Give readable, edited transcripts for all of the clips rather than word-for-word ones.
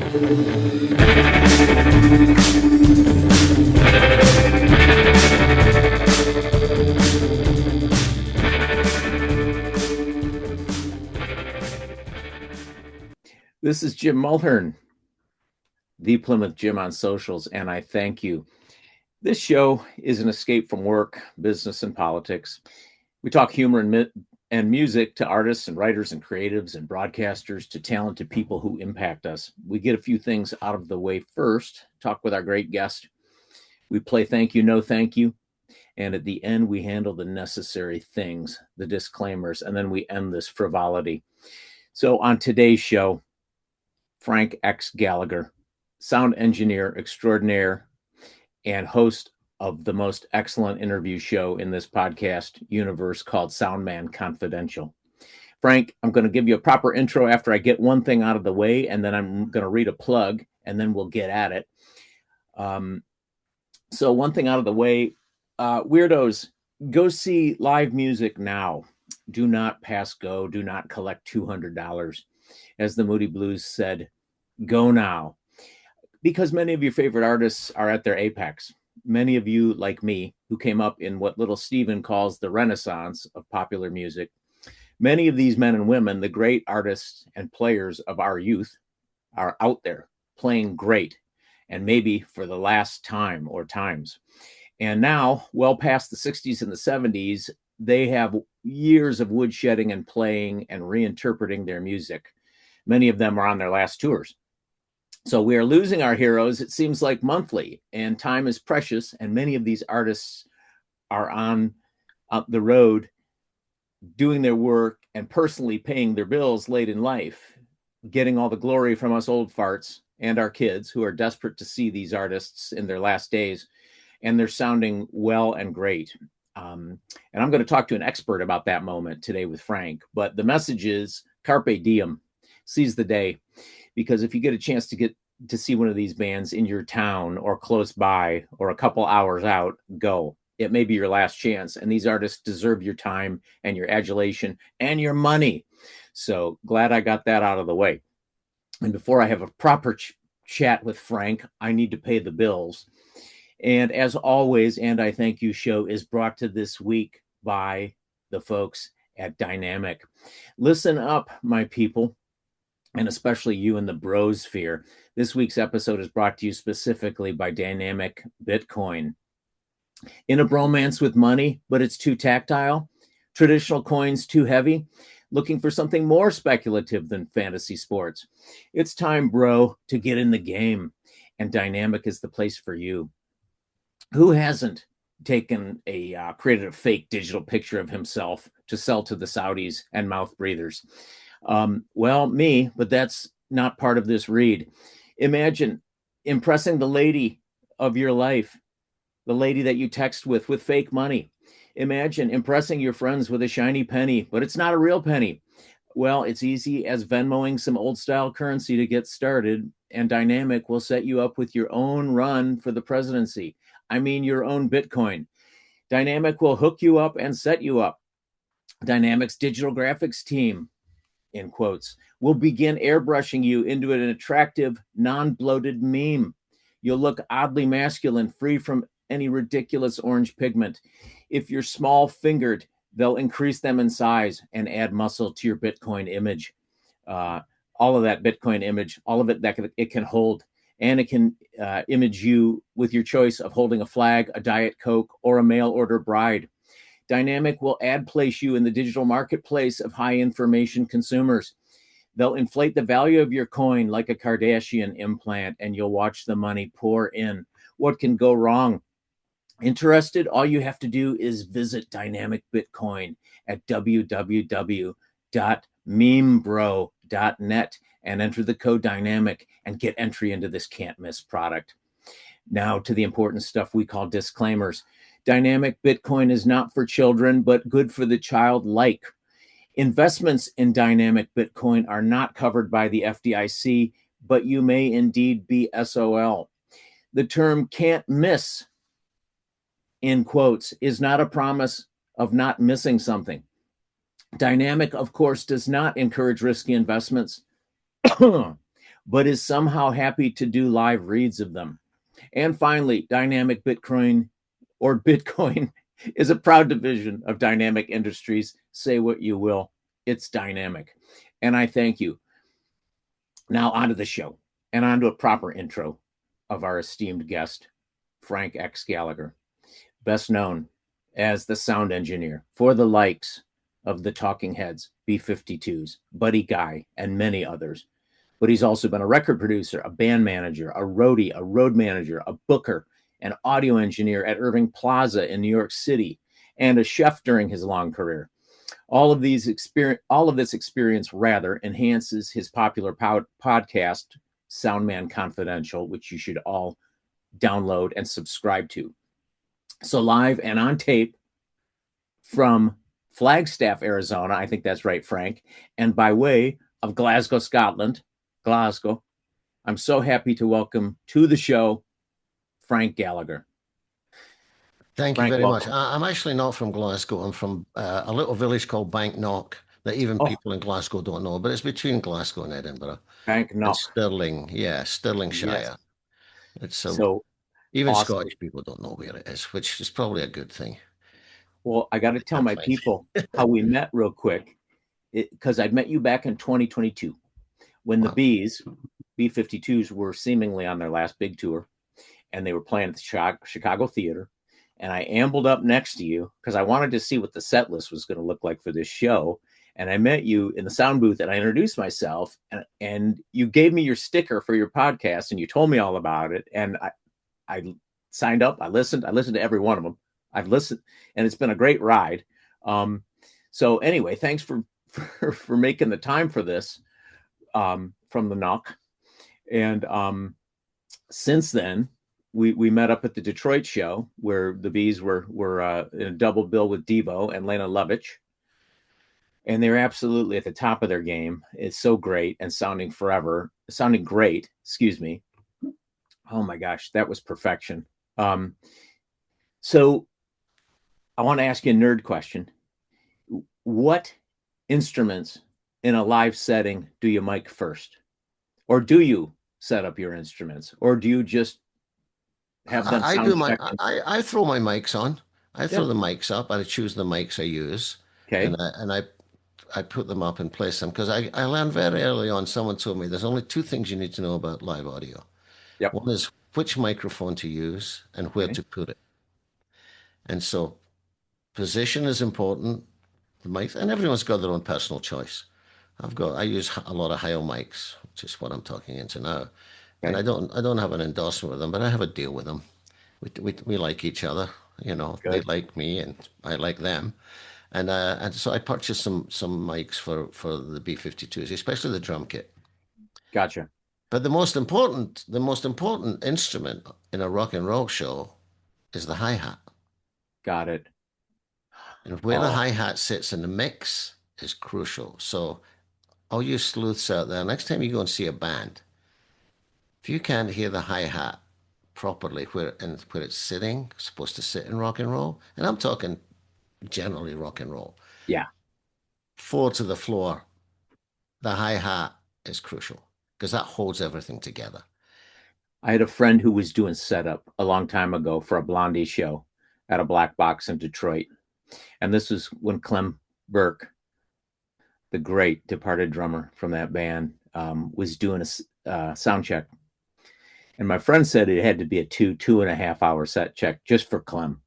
This is Jim Mulhern, the Plymouth Jim on socials, and I thank you. This show is an escape from work, business, and politics. We talk humor and music to artists and writers and creatives and broadcasters to talented people who impact us. We get a few things out of the way first, talk with our great guest. We play thank you, no thank you. And at the end, we handle the necessary things, the disclaimers, and then we end this frivolity. So on today's show, Frank X Gallagher, sound engineer extraordinaire and host of the most excellent interview show in this podcast universe called Soundman Confidential. Frank, I'm going to give you a proper intro after I get one thing out of the way, and then I'm going to read a plug, and then we'll get at it. So one thing out of the way, weirdos, go see live music now. Do not pass go. Do not collect $200. As the Moody Blues said, go now. Because many of your favorite artists are at their apex. Many of you, like me, who came up in what little Steven calls the Renaissance of popular music. Many of these men and women, the great artists and players of our youth, are out there playing great, and maybe for the last time or times. And now, well past the 60s and the 70s, they have years of woodshedding and playing and reinterpreting their music. Many of them are on their last tours. So we are losing our heroes, it seems like monthly, and time is precious. And many of these artists are on the road doing their work and personally paying their bills late in life, getting all the glory from us old farts and our kids who are desperate to see these artists in their last days. And they're sounding well and great. And I'm going to talk to an expert about that moment today with Frank. But the message is carpe diem. Seize the day, because if you get a chance to see one of these bands in your town or close by or a couple hours out, go. It may be your last chance, and these artists deserve your time and your adulation and your money. So glad I got that out of the way. And before I have a proper chat with Frank, I need to pay the bills. And as always, And I Thank You show is brought to this week by the folks at Dynamic. Listen up, my people. And especially you in the brosphere. This week's episode is brought to you specifically by Dynamic Bitcoin. In a bromance with money, but it's too tactile? Traditional coins too heavy? Looking for something more speculative than fantasy sports? It's time, bro, to get in the game. And Dynamic is the place for you. Who hasn't created a fake digital picture of himself to sell to the Saudis and mouth breathers? Well, me, but that's not part of this read. Imagine impressing the lady of your life, the lady that you text with fake money. Imagine impressing your friends with a shiny penny, but it's not a real penny. Well, it's easy as Venmoing some old style currency to get started, and Dynamic will set you up with your own run for the presidency. I mean, your own Bitcoin. Dynamic will hook you up and set you up. Dynamic's digital graphics team, in quotes, will begin airbrushing you into an attractive, non-bloated meme. You'll look oddly masculine, free from any ridiculous orange pigment. If you're small-fingered, they'll increase them in size and add muscle to your Bitcoin image. All of that Bitcoin image, all of it that it can hold. And it can image you with your choice of holding a flag, a Diet Coke, or a mail-order bride. Dynamic will place you in the digital marketplace of high information consumers. They'll inflate the value of your coin like a Kardashian implant, and you'll watch the money pour in. What can go wrong? Interested? All you have to do is visit Dynamic Bitcoin at www.memebro.net and enter the code Dynamic and get entry into this can't miss product. Now to the important stuff we call disclaimers. Dynamic Bitcoin is not for children, but good for the childlike. Investments in Dynamic Bitcoin are not covered by the FDIC, but you may indeed be SOL. The term can't miss, in quotes, is not a promise of not missing something. Dynamic, of course, does not encourage risky investments, but is somehow happy to do live reads of them. And finally, Dynamic Bitcoin or Bitcoin is a proud division of Dynamic Industries. Say what you will, it's dynamic. And I thank you. Now, onto the show and onto a proper intro of our esteemed guest, Frank X Gallagher, best known as the sound engineer for the likes of the Talking Heads, B-52s, Buddy Guy, and many others. But he's also been a record producer, a band manager, a roadie, a road manager, a booker, an audio engineer at Irving Plaza in New York City, and a chef during his long career. All of this experience rather enhances his popular podcast, Soundman Confidential, which you should all download and subscribe to. So live and on tape from Flagstaff, Arizona, I think that's right, Frank, and by way of Glasgow, Scotland, Glasgow, I'm so happy to welcome to the show Frank Gallagher. Thank you Frank, very much. welcome. I'm actually not from Glasgow. I'm from a little village called Banknock that even people in Glasgow don't know, but it's between Glasgow and Edinburgh. And Banknock. Stirling, yeah, Stirlingshire. Yes. It's So even awesome. Scottish people don't know where it is, which is probably a good thing. Well, I got to tell my people how we met real quick, because I met you back in 2022 when the Bees, B-52s, were seemingly on their last big tour, and they were playing at the Chicago Theater. And I ambled up next to you because I wanted to see what the set list was going to look like for this show. And I met you in the sound booth and I introduced myself, and you gave me your sticker for your podcast and you told me all about it. And I signed up. I listened to every one of them. I've listened, and it's been a great ride. So anyway, thanks for making the time for this from the knock. And since then, we met up at the Detroit show where the Bees were in a double bill with Devo and Lene Lovich. And they're absolutely at the top of their game. It's so great and sounding great, excuse me. Oh my gosh, that was perfection. So I want to ask you a nerd question. What instruments in a live setting do you mic first? Or do you set up your instruments? Or do you just have them I throw my mics on. I throw the mics up. I choose the mics I use. Okay. And I put them up and place them because I learned very early on. Someone told me there's only two things you need to know about live audio. Yep. One is which microphone to use and where to put it. And so position is important. The mic, and everyone's got their own personal choice. I use a lot of Heil mics, which is what I'm talking into now. Okay. And I don't have an endorsement with them, but I have a deal with them. We like each other, you know. Good. They like me and I like them. And so I purchased some mics for the B-52s, especially the drum kit. Gotcha. But the most important instrument in a rock and roll show is the hi-hat. Got it. And where the hi-hat sits in the mix is crucial. So all you sleuths out there, next time you go and see a band, if you can't hear the hi-hat properly where it's sitting, supposed to sit in rock and roll, and I'm talking generally rock and roll. Yeah. 4 to the floor, the hi-hat is crucial because that holds everything together. I had a friend who was doing setup a long time ago for a Blondie show at a black box in Detroit. And this was when Clem Burke, the great departed drummer from that band, was doing a sound check. And my friend said it had to be a 2.5 hour set check just for Clem,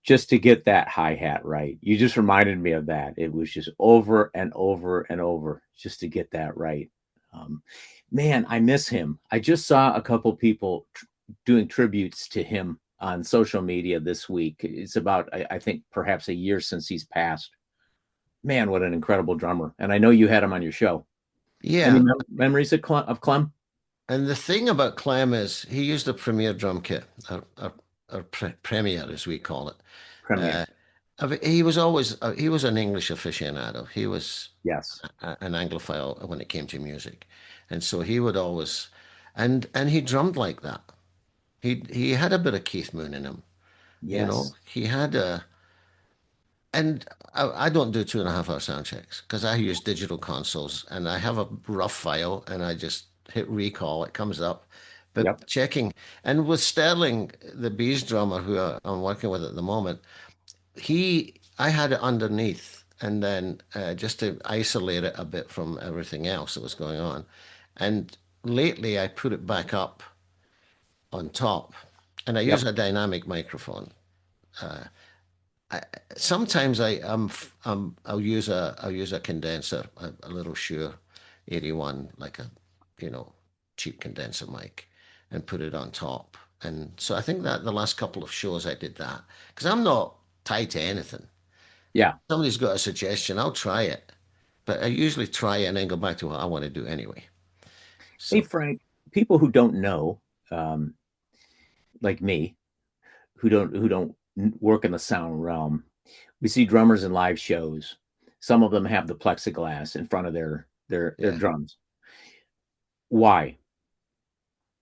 just to get that hi-hat right. You just reminded me of that. It was just over and over and over just to get that right. Man, I miss him. I just saw a couple people doing tributes to him on social media this week. It's about, I think, perhaps a year since he's passed. Man, what an incredible drummer. And I know you had him on your show. Yeah. Any memories of Clem? And the thing about Clem is he used a Premier drum kit, or Premier as we call it. Premier. He was an English aficionado. He was an Anglophile when it came to music. And so he would always, and he drummed like that. He had a bit of Keith Moon in him. Yes. You know, he had and I don't do 2.5 hour sound checks because I use digital consoles and I have a rough file and I just hit recall, it comes up. Yep. But checking, and with Sterling, the Bees drummer who I'm working with at the moment, I had it underneath, and then just to isolate it a bit from everything else that was going on. And lately, I put it back up on top, and I use Yep. a dynamic microphone. Sometimes I'll use a condenser, a little Shure 81, like a you know cheap condenser mic, and put it on top. And so I think that the last couple of shows I did that because I'm not tied to anything. Yeah. Somebody's got a suggestion, I'll try it, but I usually try it and then go back to what I want to do anyway. Hey, So Frank, people who don't know, um, like me, who don't work in the sound realm, we see drummers in live shows. Some of them have the plexiglass in front of their yeah, drums. Why?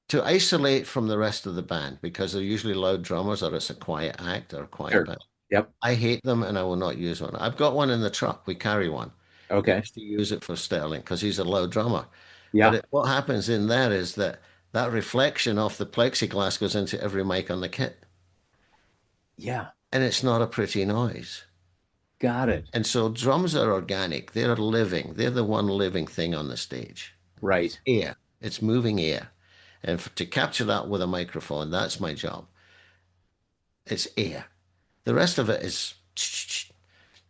to isolate from the rest of the band because they're usually loud drummers or it's a quiet act or a quiet Sure. band. Yep. I hate them and I will not use one. I've got one in the truck. We carry one. We Okay. used to use it for Sterling because he's a loud drummer. But Yeah. what happens in there is that that reflection off the plexiglass goes into every mic on the kit, Yeah. and it's not a pretty noise. Got it. And so drums are organic. They're living. They're the one living thing on the stage. It's Right. air. It's moving air. And to capture that with a microphone, that's my job. It's air. The rest of it is,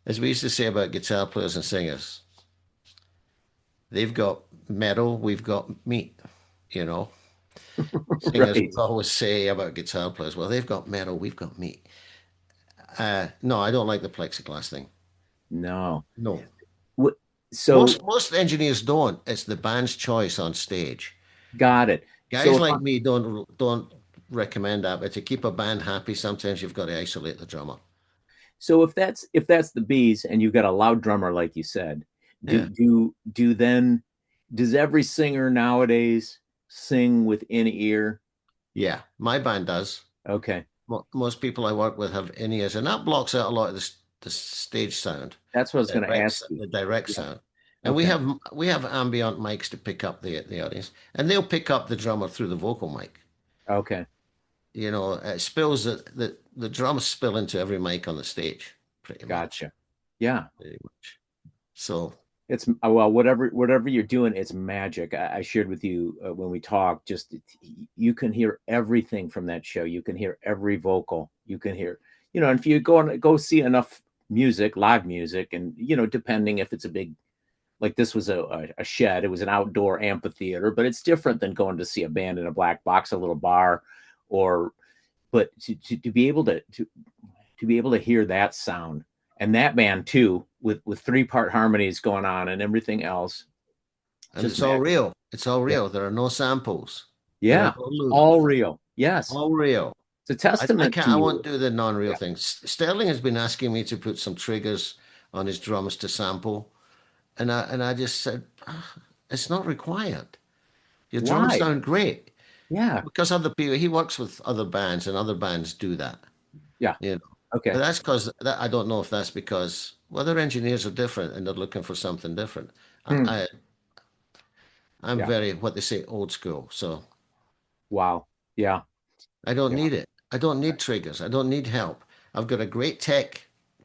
as we used to say about guitar players and singers, they've got metal, we've got meat, you know. Singers Right. would always say about guitar players, well, they've got metal, we've got meat. No, I don't like the plexiglass thing. No. No. What, Most so most engineers don't. It's the band's choice on stage. got it. So Guys like me don't recommend that, but to keep a band happy, sometimes you've got to isolate the drummer. if that's the bees and you've got a loud drummer like you said, do Yeah. do do then does every singer nowadays sing with in ear? Yeah. My band does. Okay. Most people I work with have in-ears, and that blocks out a lot of the stage sound, That's what I was going to ask you. the direct Yeah. sound. And Okay. we have ambient mics to pick up the audience, and they'll pick up the drummer through the vocal mic. Okay. You know, it spills the drums spill into every mic on the stage, pretty much. Gotcha. Yeah. Pretty much. So It's well, whatever you're doing, it's magic. I shared with you when we talked. Just you can hear everything from that show. You can hear every vocal. You can hear, and if you go see enough music, live music, and depending if it's a big like this was a shed, it was an outdoor amphitheater, but it's different than going to see a band in a black box, a little bar, or but to be able to be able to hear that sound and that band too with three-part harmonies going on and everything else, and just it's all magic. real. It's all Yeah, real. There are no samples. There are yeah, no all loops. real. Yes, All real. it's a I testament can't. to I won't you. do the non-real Yeah, thing. Sterling has been asking me to put some triggers on his drums to sample, and I just said, "Ah, it's not required. Your drums why? sound great Yeah, because other people. He works with other bands, and other bands do that. yeah. You know, but Okay. that's because that I don't know if that's because well, their engineers are different and they're looking for something different. I, Hmm. I I'm Yeah. very what they say old school, so Wow. Yeah. I don't Yeah. need it. I don't need triggers. I don't need help. I've got a great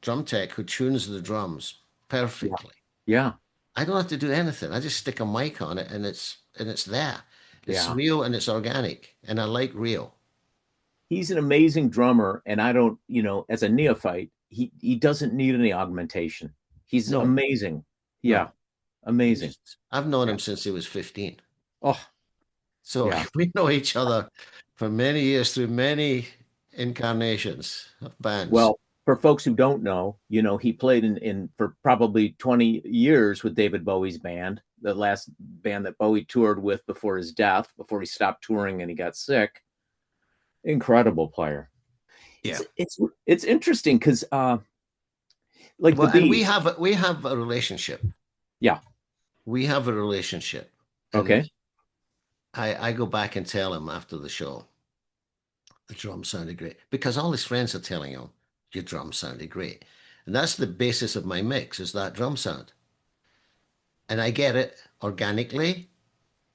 drum tech who tunes the drums Yeah. perfectly. Yeah. I don't have to do anything. I just stick a mic on it and it's there. It's Yeah. real and it's organic, and I like real. He's an amazing drummer, and I don't, as a neophyte, he doesn't need any augmentation. He's No, amazing. Yeah, no. amazing. I've known Yeah. him since he was 15. Oh, So yeah. we know each other for many years through many incarnations of bands. Well, for folks who don't know, he played in for probably 20 years with David Bowie's band, the last band that Bowie toured with before his death, before he stopped touring and he got sick. Incredible player. Yeah. It's interesting because like the Well, and bees. we have a relationship. Yeah. We have a relationship. And Okay. I go back and tell him after the show, the drum sounded great. Because all his friends are telling him, your drum sounded great. And that's the basis of my mix, is that drum sound. And I get it organically.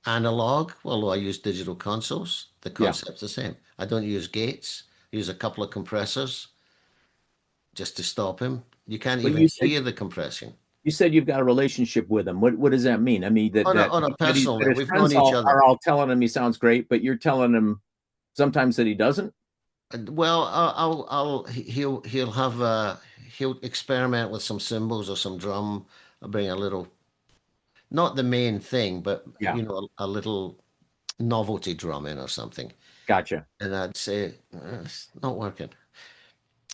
analog, although I use digital consoles. The Yeah. concept's the same. I don't use gates. I use a couple of compressors just to stop him. You can't But even hear the compression. you said you've got a relationship with him. What does that mean? I mean On a personal that level, his we've known friends each other. are all telling him he sounds great, but you're telling him sometimes that he doesn't? Well, he'll have he'll experiment with some cymbals or some drum. I'll bring a little, not the main thing, but Yeah. a little novelty drum in or something. Gotcha. And I'd say it's not working,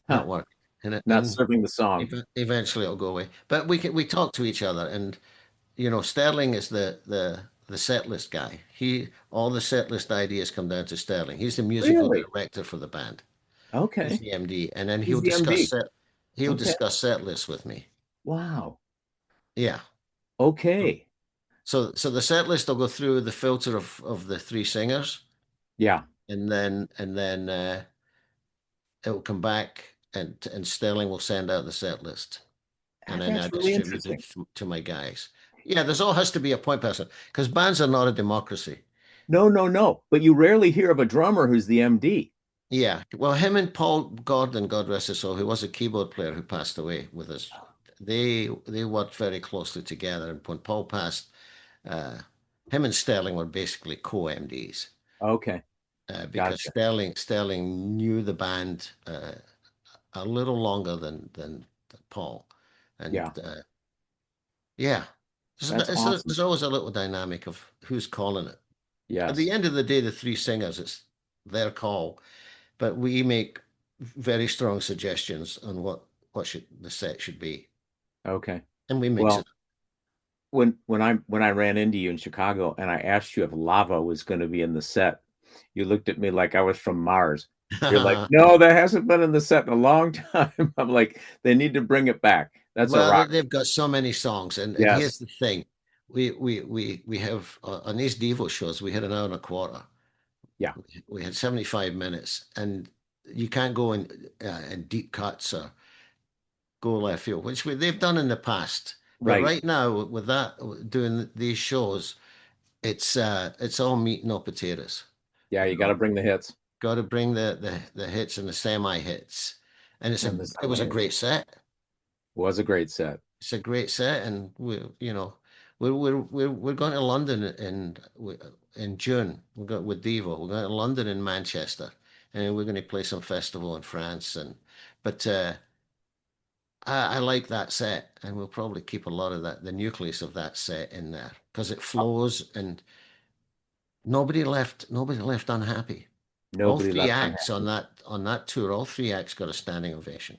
Huh. not working, Not serving the song. eventually it'll go away. But we talk to each other, and Sterling is the set list guy. All the set list ideas come down to Sterling. He's the musical Really? director for the band. He's Okay. the MD, and then He's the MD. he'll Okay. discuss set lists with me. Wow. Yeah. Okay. So the set list will go through the filter of the three singers, Yeah. and then it will come back, and Sterling will send out the set list, and then I That's really distribute it interesting. to my guys. Yeah, there's all has to be a point person because bands are not a democracy. No, no, no. But you rarely hear of a drummer who's the MD. Yeah, well, him and Paul Gordon, God rest his soul, who was a keyboard player who passed away with us, they worked very closely together. And when Paul passed, uh, him and Sterling were basically co-MDs Okay. because Gotcha. Sterling knew the band a little longer than Paul, and Yeah. yeah, That's awesome. there's always a little dynamic of who's calling it. At the Yes. end of the day, the three singers, it's their call, but we make very strong suggestions on what should the set should be, Okay. and we mix Well, it. when I ran into you in Chicago and I asked you if lava was going to be in the set, you looked at me like I was from Mars. You're like, no, that hasn't been in the set in a long time. I'm like, they need to bring it back. That's a Well, rock. they've got so many songs, and here's Yes. the thing: we have on these Devo shows we had an hour and a quarter. Yeah. We had 75 minutes, and you can't go in deep cuts or go left field, which they've done in the past. But Right. right now, with that doing these shows, it's all meat and no potatoes. Yeah. You You got know, to bring the hits got to bring the hits and the semi hits, and and the it was semi a hits. great set. Was a great set. It's a great set, and we're going to London in June. We're going with Devo. We're going to London and Manchester, and we're going to play some festival in France. But I like that set, and we'll probably keep a lot of the nucleus of that set in there because it flows, and nobody left unhappy. All Nobody three left acts unhappy. on that tour, all three acts got a standing ovation.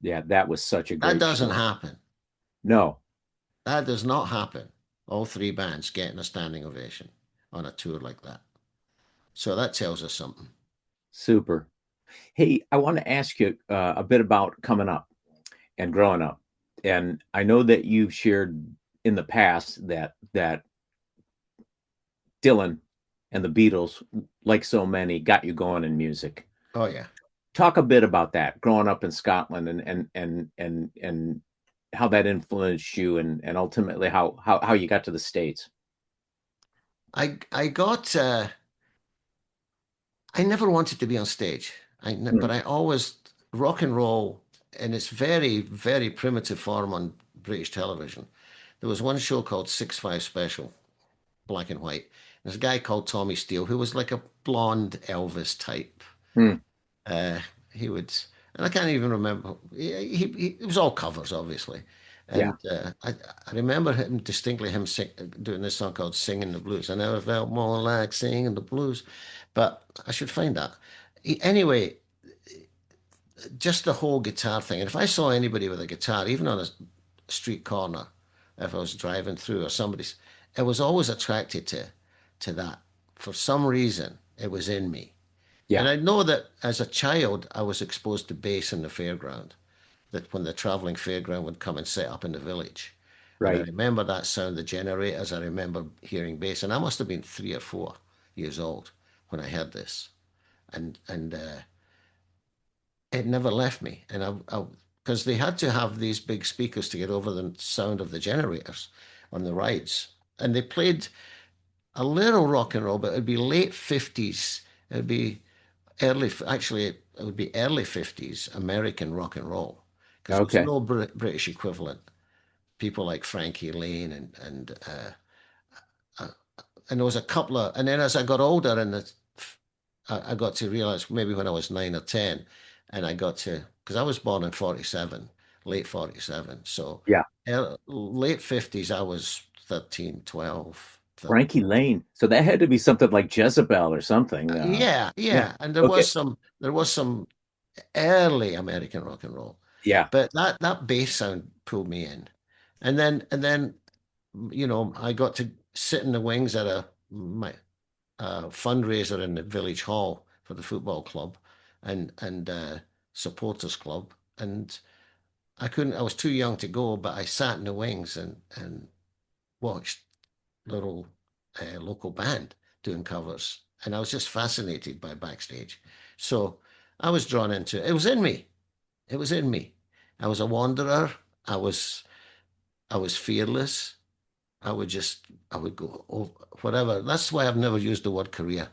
Yeah, that was such a That great doesn't show. happen. No, That does not happen. All three bands getting a standing ovation on a tour like that. So that tells us something. super. Hey, I want to ask you a bit about coming up and growing up. And I know that you've shared in the past that Dylan and the Beatles, like so many, got you going in music. Oh yeah. Talk a bit about that, growing up in Scotland and how that influenced you and ultimately how you got to the States. I got I never wanted to be on stage. But Mm, I always rock and roll in its very, very primitive form on British television. There was one show called 6-5 Special, black and white. There's a guy called Tommy Steele who was like a blonde Elvis type. mm, Uh, he would, and I can't even remember. It was all covers, obviously. yeah, And I remember him distinctly doing this song called "Singing the Blues." I never felt more like singing the blues, but I should find that. Anyway, just the whole guitar thing. And if I saw anybody with a guitar, even on a street corner, if I was driving through or somebody's, I was always attracted to that. For some reason, it was in me. And yeah, I know that as a child, I was exposed to bass in the fairground, that when the traveling fairground would come and set up in the village. And I right. remember that sound, the generators. I remember hearing bass. And I must have been 3 or 4 years old when I heard this. And it never left me. And because they had to have these big speakers to get over the sound of the generators on the rides. And they played a little rock and roll, but it'd be late 50s. It'd be actually, it would be early 50s American rock and roll because there was Okay. no British equivalent. People like Frankie Lane uh, and there was a couple of, and then as I got older and I got to realize maybe when I was 9 or 10, and I got to, because I was born in 47, late 47. So Yeah. late 50s, I was 13, 12. Frankie Lane. So that had to be something like Jezebel or something. Yeah, Yeah. yeah. And Okay. there was some early American rock and roll. Yeah. But that bass sound pulled me in. And then, I got to sit in the wings at my fundraiser in the village hall for the football club and supporters club. And I was too young to go, but I sat in the wings and watched little local band doing covers. And I was just fascinated by backstage. So I was drawn into it. It was in me. It was in me. I was a wanderer. I was I was fearless. I would go over whatever. That's why I've never used the word career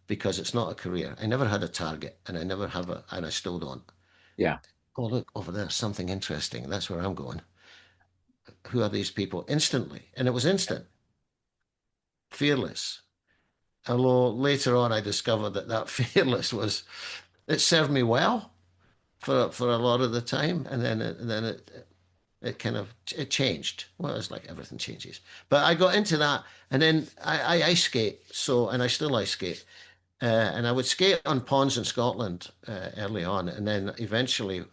because it's not a career. I never had a target and I never have and I still don't. Yeah. Oh, look, over there, something interesting. That's where I'm going. Who are these people? Instantly. And it was instant, fearless. Although later on I discovered that fearless it served me well for a lot of the time. And then it kind of it changed. Well, it's like everything changes. But I got into that, and then I ice skate. So, and I still ice skate. And I would skate on ponds in Scotland early on, and then eventually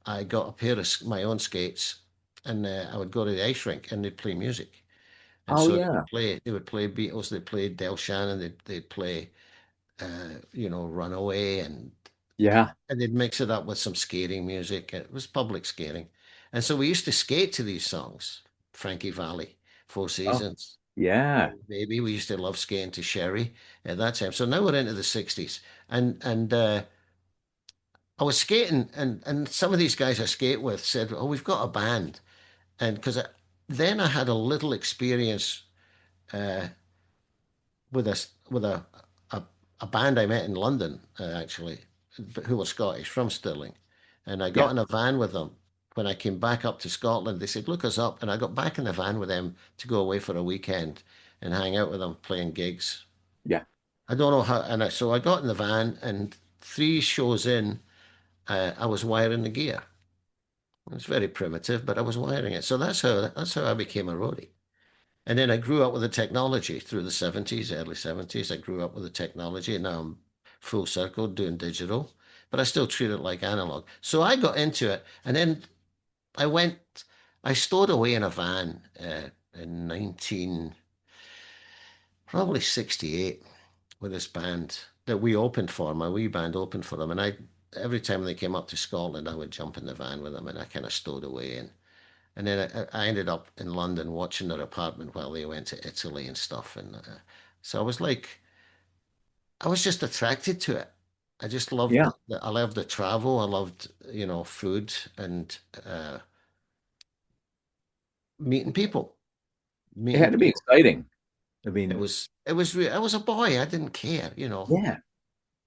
I got a pair of my own skates, and I would go to the ice rink, and they'd play music. And Oh so yeah. they would play Beatles, they'd play Del Shannon, they'd play Runaway, Yeah. and they'd mix it up with some skating music. It was public skating. And so we used to skate to these songs, Frankie Valli, Four Oh Seasons, yeah. Baby. We used to love skating to Sherry at that time. So now we're into the 60s. And I was skating, and some of these guys I skate with said, "Oh, we've got a band." And because then I had a little experience uh, with a band I met in London, actually, who were Scottish from Stirling, and I got Yeah. in a van with them. When I came back up to Scotland, they said, "Look us up," and I got back in the van with them to go away for a weekend and hang out with them playing gigs. Yeah. I don't know how, so I got in the van, and 3 shows in, I was wiring the gear. It was very primitive, but I was wiring it. So that's how I became a roadie. And then I grew up with the technology through the 70s, early 70s. I grew up with the technology, and now I'm full circle doing digital, but I still treat it like analog. So I got into it, and then I went, I stowed away in a van in 19, probably 68, with this band that we opened for. My wee band opened for them. And every time they came up to Scotland, I would jump in the van with them and I kind of stowed away. And then I ended up in London watching their apartment while they went to Italy and stuff. And so I was just attracted to it. I just loved Yeah. I loved the travel. I loved, food and meeting people, It meeting had to be people. exciting. I mean, I was a boy. I didn't care, yeah.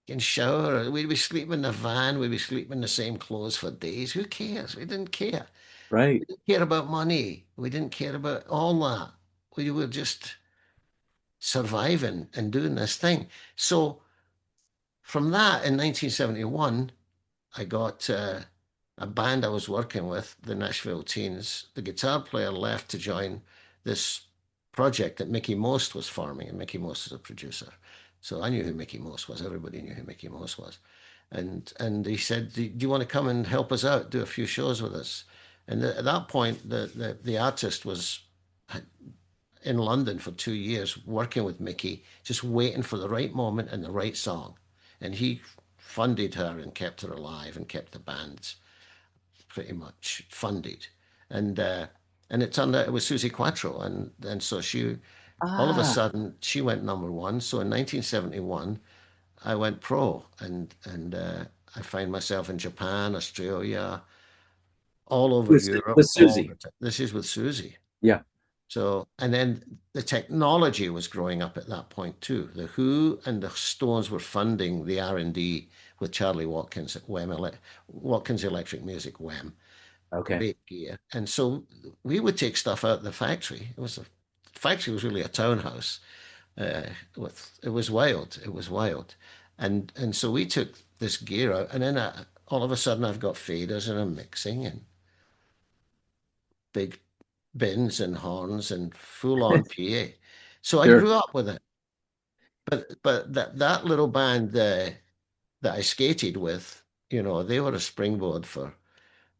in shower. We'd be sleeping in the van. We'd be sleeping in the same clothes for days. Who cares? We didn't care. Right. We didn't care about money. We didn't care about all that. We were just surviving and doing this thing. So from that in 1971, I got a band I was working with, the Nashville Teens. The guitar player left to join this project that Mickey Most was forming, and Mickey Most is a producer. So I knew who Mickey Most was. Everybody knew who Mickey Most was. And he said, "Do you want to come and help us out, do a few shows with us?" And at that point, the artist was in London for 2 years working with Mickey, just waiting for the right moment and the right song. And he funded her and kept her alive and kept the bands pretty much funded. And uh, and it turned out it was Susie Quattro, and so she all of a Ah, sudden she went number one. So in 1971, I went pro, and I find myself in Japan, Australia, all over with Europe, with all Susie. the time. This is with Susie. Yeah. So, and then the technology was growing up at that point too. The Who and the Stones were funding the R&D with Charlie Watkins at Watkins Electric Music, Wham, Okay. great gear. And so we would take stuff out of the factory. The factory was really a townhouse. It was wild. It was wild. And so we took this gear out, and then all of a sudden I've got faders and I'm mixing and big bins and horns and full on PA. So I Sure. grew up with it. But that little band that I skated with, they were a springboard for.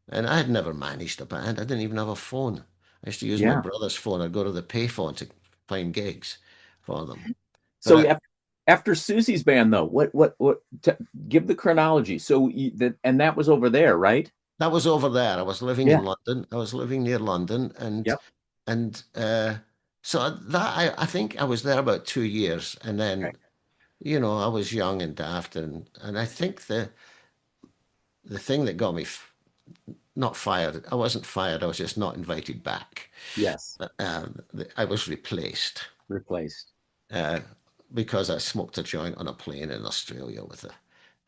And I had never managed a band. I didn't even have a phone. I used to use my Yeah. brother's phone. I'd go to the payphone to find gigs for them. But So after Susie's band, though, give the chronology. So and that was over there, right? that was over there. I was living Yeah. in London. I was living near London, and Yep. and so I think I was there about 2 years, and Okay. then I was young and daft, and I think the thing that got me not fired. I wasn't fired. I was just not invited back. Yes. I was replaced Replaced. uh, because I smoked a joint on a plane in Australia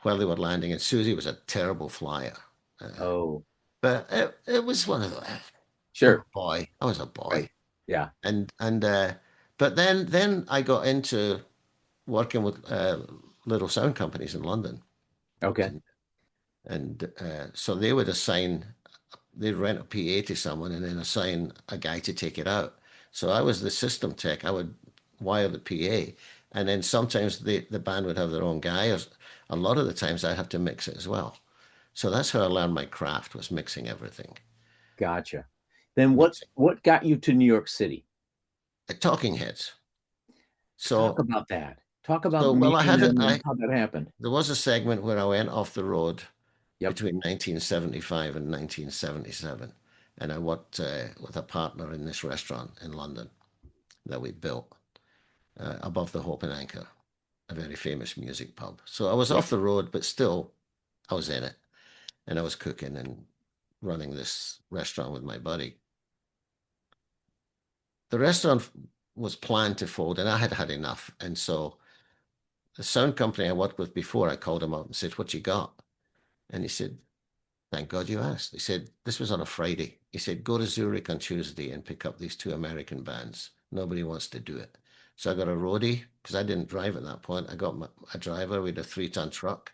while they were landing, and Susie was a terrible flyer. Oh, But it was one of the. I'm a sure. boy. I was a Right. boy, Yeah. and but then I got into working with little sound companies in London, Okay. and so they would assign they'd rent a PA to someone and then assign a guy to take it out. So I was the system tech. I would wire the PA, and then sometimes the band would have their own guy. Or a lot of the times I have to mix it as well. So that's how I learned my craft was mixing everything, Gotcha. Then what mixing what got you to New York City? Talking Heads. Talk So about that. Talk about so well, I meeting had it. them and I how that happened. There was a segment where I went off the road Yep. between 1975 and 1977, and I worked with a partner in this restaurant in London that we built above the Hope and Anchor, a very famous music pub. So I was Yep. off the road, but still I was in it, and I was cooking and running this restaurant with my buddy. The restaurant was planned to fold, and I had had enough. And so the sound company I worked with before, I called him up and said, "What you got?" And he said, "Thank God you asked." He said, "This was on a Friday." He said, "Go to Zurich on Tuesday and pick up these two American bands. Nobody wants to do it." So I got a roadie because I didn't drive at that point. I got a driver with a 3-ton truck,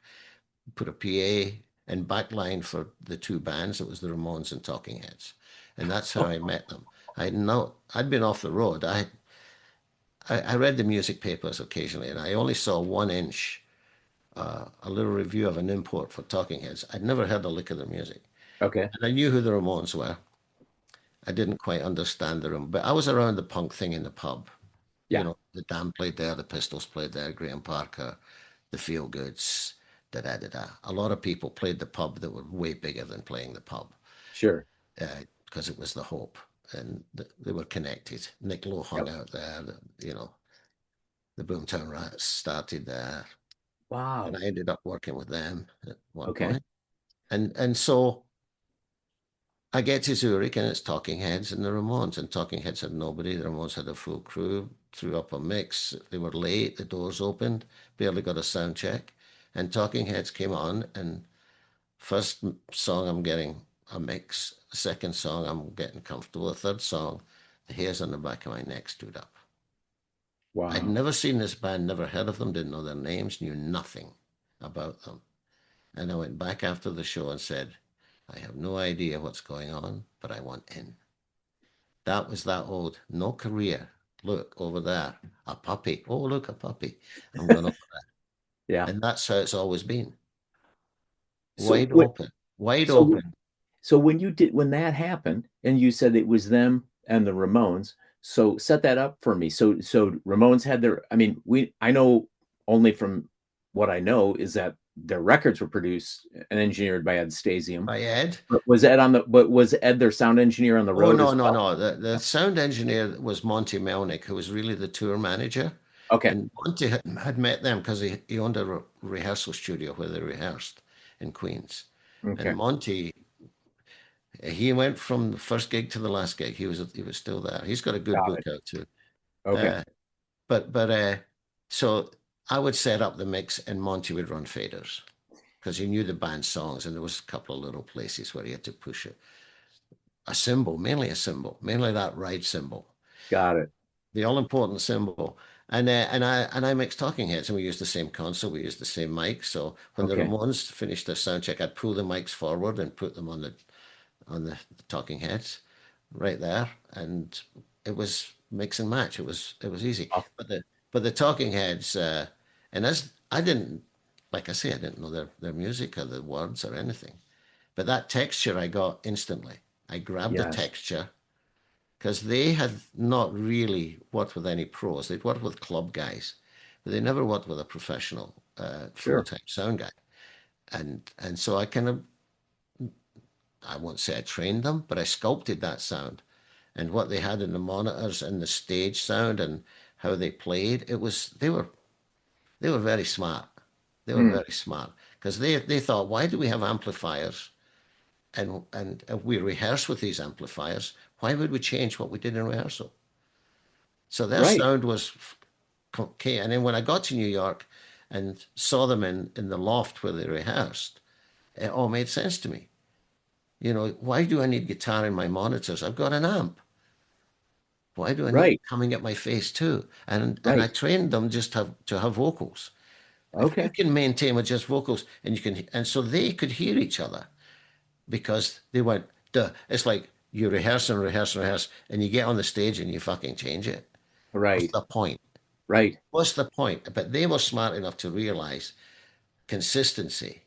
put a PA and backline for the two bands. It was the Ramones and Talking Heads. And that's how I met them. I'd been off the road. I read the music papers occasionally, and I only saw 1 inch, a little review of an import for Talking Heads. I'd never heard a lick of their music. Okay. And I knew who the Ramones were. I didn't quite understand the room, but I was around the punk thing in the pub. Yeah. The Damned played there, the Pistols played there, Graham Parker, the Feel Goods, da da da da. A lot of people played the pub that were way bigger than playing the pub Sure. because it was the Hope and they were connected. Nick Lowe hung Yep. out there, the Boomtown Rats started there, and Wow. I ended up working with them at one Okay. point. And so I get to Zurich and it's Talking Heads and the Ramones. And Talking Heads had nobody. The Ramones had a full crew, threw up a mix. They were late. The doors opened, barely got a sound check. And Talking Heads came on. And first song, I'm getting a mix. Second song, I'm getting comfortable. The third song, the hairs on the back of my neck stood up. I'd Wow. never seen this band, never heard of them, didn't know their names, knew nothing about them. And I went back after the show and said, "I have no idea what's going on, but I want in." That was that old, no career. Look over there, a puppy. Oh, look, a puppy. I'm going over Yeah. there. And that's how it's always been. So Wide open, wide so open. so when that happened and you said it was them and the Ramones, so set that up for me. So Ramones had their, I mean, I know only from what I know is that their records were produced and engineered by Ed Stasium. By Ed. But was Ed their sound engineer on the Oh, road no, as no, well? no. The sound engineer was Monty Melnick, who was really the tour manager. Okay. And Monty had met them because he owned a rehearsal studio where they rehearsed in Queens. And Okay. Monty He went from the first gig to the last gig. He was still there. He's got a good Got book it. out too. Okay. Uh, but so I would set up the mix and Monty would run faders because he knew the band songs and there was a couple of little places where he had to push a cymbal, mainly that ride cymbal, Got it. the all important cymbal. And I mixed Talking Heads, and we used the same console, we used the same mic. So when the Okay. Ramones finished their sound check, I'd pull the mics forward and put them on the Talking Heads right there, and it was mix and match. It was easy. Oh, But the Talking Heads, and as I didn't, like I say, I didn't know their music or the words or anything. But that texture I got instantly. I grabbed the yes. texture because they had not really worked with any pros. They'd worked with club guys, but they never worked with a professional Sure. full-time sound guy. And so I kind of, I won't say I trained them, but I sculpted that sound and what they had in the monitors and the stage sound and how they played. They were very smart. They were Hmm. very smart because they thought, why do we have amplifiers and we rehearse with these amplifiers? Why would we change what we did in rehearsal? So their Right. sound was okay. And then when I got to New York and saw them in the loft where they rehearsed, it all made sense to me. Why do I need guitar in my monitors? I've got an amp. Why do I need it Right. coming at my face too? And I Right. trained them just to have vocals. If you Okay. can maintain with just vocals and so they could hear each other because they went, duh. It's like you rehearse and rehearse and rehearse, and you get on the stage and you fucking change it. What's Right. the point? Right. What's the point? But they were smart enough to realize consistency.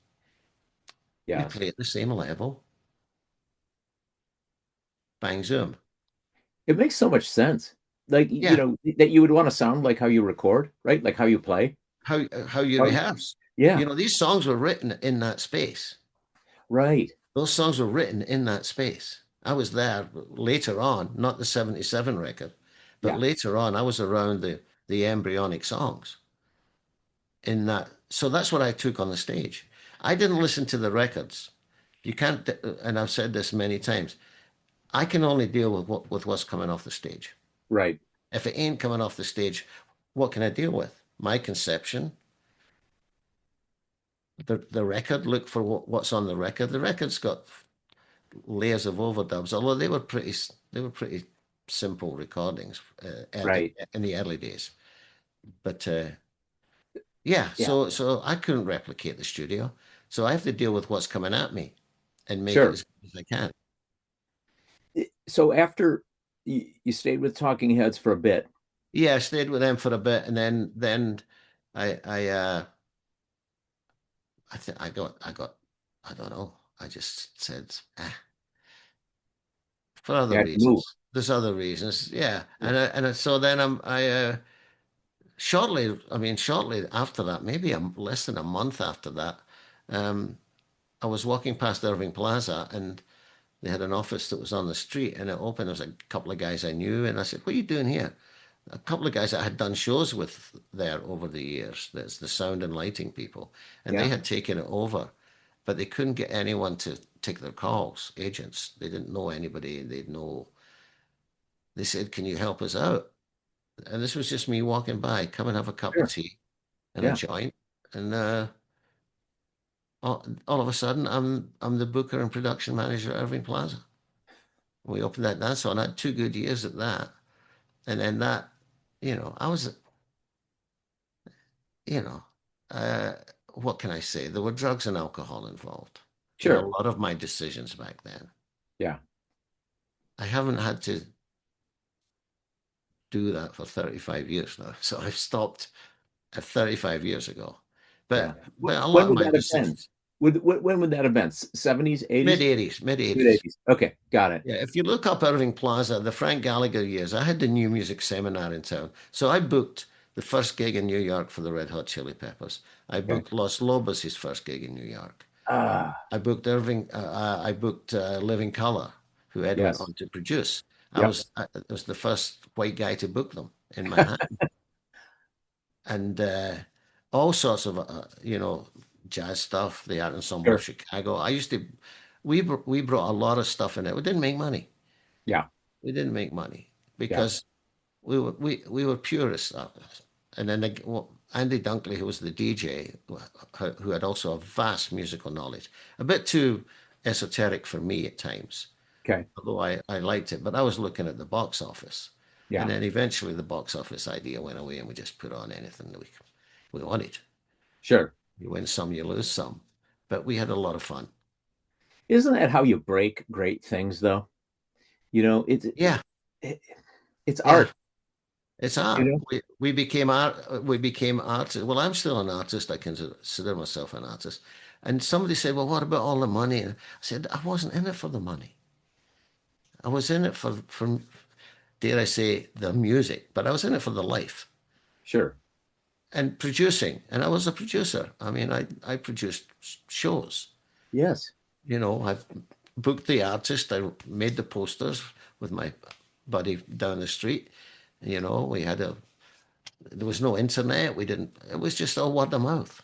We Yes. play at the same level. Bang zoom. It makes so much sense. Like, Yeah. that you would want to sound like how you record, right? Like how you play. How you Oh, rehearse. yeah. These songs were written in that space. Right. Those songs were written in that space. I was there later on, not the 77 record, but Yeah. later on, I was around the embryonic songs in that. So that's what I took on the stage. I didn't listen to the records. You can't, and I've said this many times, I can only deal with what's coming off the stage. Right. If it ain't coming off the stage, what can I deal with? My conception, the record, look for what's on the record. The record's got layers of overdubs, although they were pretty simple recordings Right. in the early days. But yeah, Yeah. so I couldn't replicate the studio, so I have to deal with what's coming at me and make it Sure. as good as I can. So after you stayed with Talking Heads for a bit. Yeah, I stayed with them for a bit, and then I think I got I don't know. I just said for You other had to move. reasons. There's other reasons, yeah. Yeah. So then shortly after that, maybe less than a month after that, um, I was walking past Irving Plaza and they had an office that was on the street and it opened. There was a couple of guys I knew, and I said, "What are you doing here?" A couple of guys that I had done shows with there over the years. That's the sound and lighting people, and they Yeah. had taken it over, but they couldn't get anyone to take their calls. Agents, they didn't know anybody. They'd know. They said, "Can you help us out?" And this was just me walking by. Come and have a cup of Sure. tea and a Yeah. joint, and all of a sudden, I'm the booker and production manager at Irving Plaza. We opened that dance hall, and I had 2 good years at that, and then that, I was, you know, uh, what can I say? There were drugs and alcohol involved in a Sure. lot of my decisions back then. Yeah. I haven't had to do that for 35 years now, so I've stopped at 35 years ago. Yeah. But a lot When of would my that have been? decisions, When would that have been? 70s, mid 80s? 80s, mid Mid 80s. 80s. Okay. Got it. Yeah, if you look up Irving Plaza, the Frank Gallagher years, I had the new music seminar in town. So I booked the first gig in New York for the Red Hot Chili Peppers. I Okay. booked Los Lobos, his first gig in New York. Ah, I booked Living Color, who Ed went yes. on to produce. Yep. I was the first white guy to book them in Manhattan. And all sorts of, jazz stuff, the Art Ensemble of Sure. Chicago. we brought a lot of stuff in it. We didn't make money. Yeah. We didn't make money Yeah. because we were purists. And then Andy Dunkley, who was the DJ, who had also a vast musical knowledge, a bit too esoteric for me at times, Okay. although I liked it. But I was looking at the box office. And Yeah. then eventually the box office idea went away and we just put on anything that we wanted. Sure. You win some, you lose some. But we had a lot of fun. Isn't that how you break great things, though? You know, Yeah, it, it's yeah. art. It's You art. know, We became art. We became artists. Well, I'm still an artist. I consider myself an artist. And somebody said, "Well, what about all the money?" And I said, "I wasn't in it for the money. I was in it for dare I say, the music, but I was in it for the life sure. and producing. And I was a producer. I mean, I produced shows. Yes. I've booked the artist. I made the posters with my buddy down the street. We had there was no internet. We didn't, it was just all word of mouth.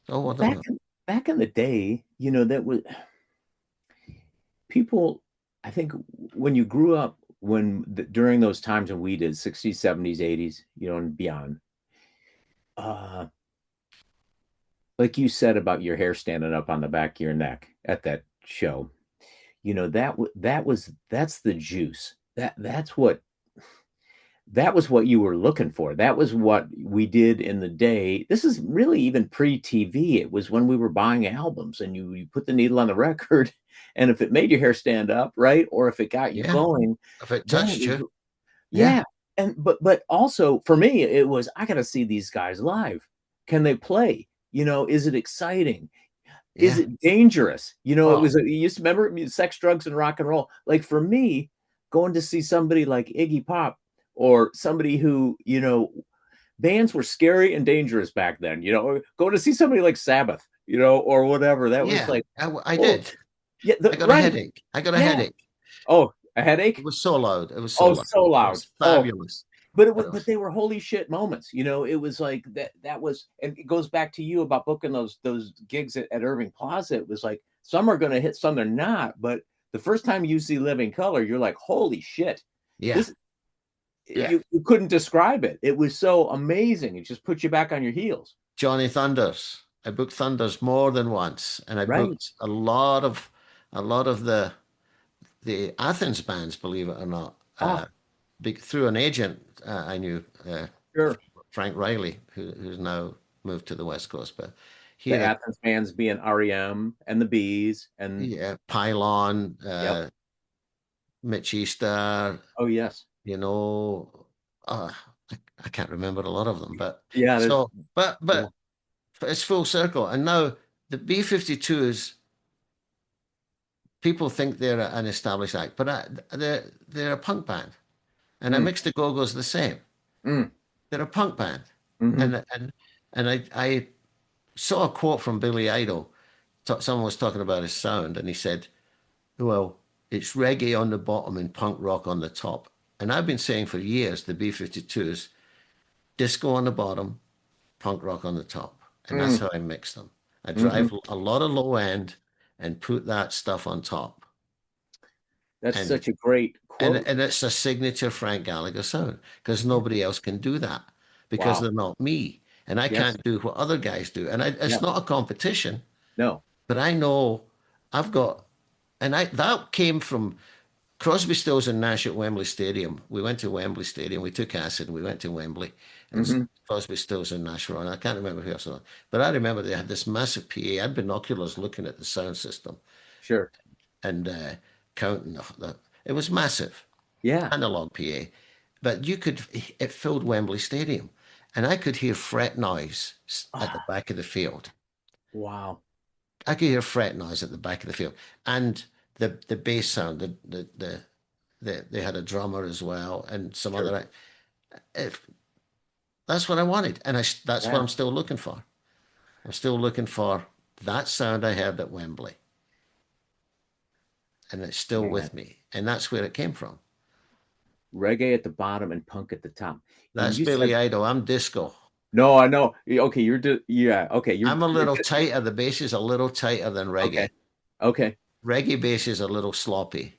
All word of Back mouth. in, back in the day, that was people. I think when you grew up, during those times when we did 60s, 70s, 80s, and beyond, uh, like you said about your hair standing up on the back of your neck at that show, that's the juice. That was what you were looking for. That was what we did in the day. This is really even pre-TV. It was when we were buying albums and you put the needle on the record, and if it made your hair stand up, right, or if it got you Yeah. going, If it then it touched was, you. Yeah. yeah. And but also for me, it was, I gotta see these guys live. Can they play? Is it exciting? Is Yeah. it dangerous? It Well, was, you used to remember sex, drugs, and rock and roll. Like for me, going to see somebody like Iggy Pop, or somebody who, bands were scary and dangerous back then, or going to see somebody like Sabbath, or whatever. That was yeah, like, I oh, did. yeah, I got a right. headache. I got a Yeah. headache. Oh, a It headache? was so loud. It was so Oh, loud. so It loud. was Oh, fabulous. But it but was, they were holy shit moments. It was like that was, and it goes back to you about booking those gigs at Irving Plaza. It was like some are going to hit, some they're not. But the first time you see Living Color, you're like, holy shit, yeah, this, yeah. you couldn't describe it. It was so amazing. It just put you back on your heels. Johnny Thunders. I booked Thunders more than once, and I Right. booked a lot of the Athens bands, believe it or not, Oh, through an agent I knew, sure. Frank Riley, who's now moved to the West Coast, but he The had a Athens bands being REM and the Bees and, yeah, Pylon, yep. Mitch Easter, Oh yes. you know, uh, I can't remember a lot of them, but Yeah, there's, so, but yeah. but it's full circle, and now the B-52s, people think they're an established act, but they're a punk band, and I Mm, mixed the Go-Go's the same. mm, They're a punk band, hmm. and I saw a quote from Billy Idol. Someone was talking about his sound, and he said, "Well, it's reggae on the bottom and punk rock on the top." And I've been saying for years the B-52s, disco on the bottom, punk rock on the top, and that's Mm, how I mix them. I hmm. drive a lot of low end and put that stuff on top, That's and such a great and quote. and it's a signature Frank Gallagher sound because nobody else can do that because Wow. they're not me, and I Yes. can't do what other guys do. And it's Yeah. not a competition, No. but I know I've got, and I that came from Crosby, Stills, and Nash at Wembley Stadium. We went to Wembley Stadium. We took acid. We went to Wembley, and Hmm. Crosby, Stills, and Nash were on. I can't remember who else was on, but I remember they had this massive PA. I had binoculars looking at the sound system Sure. and counting it was massive, Yeah. analog PA, but it filled Wembley Stadium, and I could hear fret noise at the Ah, back of the field. wow. I could hear fret noise at the back of the field, and the bass sound. They had a drummer as well, and some Sure. other. If that's what I wanted, and that's what Yeah. I'm still looking for. I'm still looking for that sound I heard at Wembley, and it's still Man. with me, and that's where it came from. Reggae at the bottom and punk at the top. And That's you said, Billy Idol. I'm disco. no, I know. Okay, yeah. Okay, I'm a you're little disco. tighter. The bass is a little tighter than Okay. reggae. Okay. reggae bass is a little sloppy.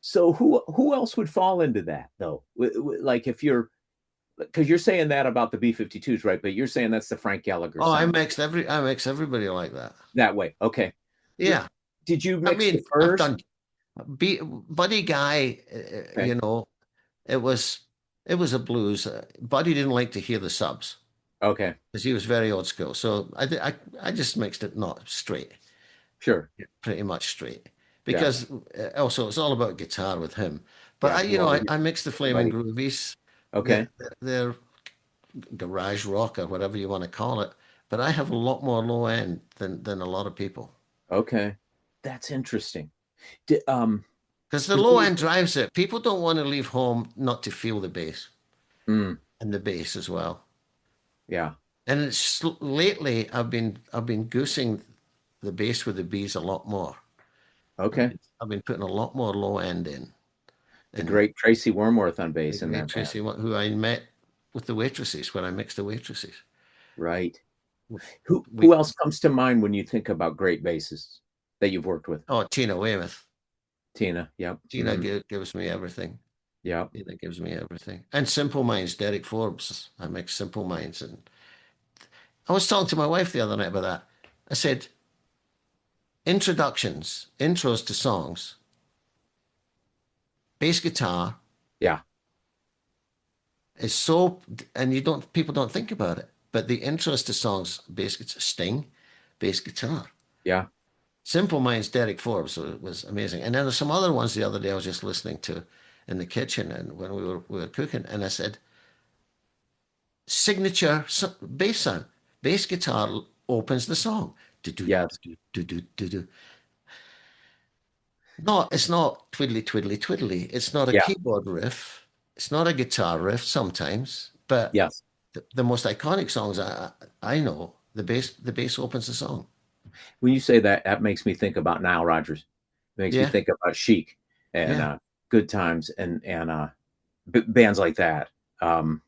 So who else would fall into that though? Like if you're because you're saying that about the B-52s, right? But you're saying that's the Frank Gallagher Oh, sound I mix everybody like that. that way. Okay. Yeah. Did you I mix the mean, I've first? done Buddy Guy, Okay. it was it was a blues. Buddy didn't like to hear the subs Okay. because he was very old school. So I just mixed it not straight, Sure. pretty much straight, Yeah. because also it's all about guitar with him. But Yeah. Well, I mixed the Flaming buddy. Groovies. Okay. They're garage rock or whatever you want to call it. But I have a lot more low end than a lot of people. Okay. That's interesting. Did, Because the because low end drives it. People don't want to leave home not to feel the bass and the bass as well. yeah. And it's lately I've been goosing the bass with the bees a lot more. Okay. I've been putting a lot more low end in. The And great Tracy Wormworth on the bass in great that band. Tracy, who I met with the waitresses when I mixed the waitresses. Right. Who We else comes to mind when you think about great bassists that you've worked with? oh Tina Weymouth. Tina. Yep. Tina gives me everything. Yep. Tina gives me everything. And Simple Minds, Derek Forbes. I mix Simple Minds, and I was talking to my wife the other night about that. I said, introductions, intros to songs, bass guitar Yeah. is so, and people don't think about it, but the intros to songs, bass guitar, Sting, bass guitar. Yeah. Simple Minds, Derek Forbes was amazing. And then there's some other ones the other day I was just listening to in the kitchen and when we were cooking, and I said, signature bass sound, bass guitar opens the song. Do, do, Yes. do, do, do, do, do. No, it's not twiddly, twiddly, twiddly. It's not a Yeah. keyboard riff. It's not a guitar riff sometimes, but Yes. the most iconic songs I know, the bass opens the song. When you say that, that makes me think about Nile Rodgers. It makes me Yeah, think about Chic and yeah. Good Times and bands like that. Um,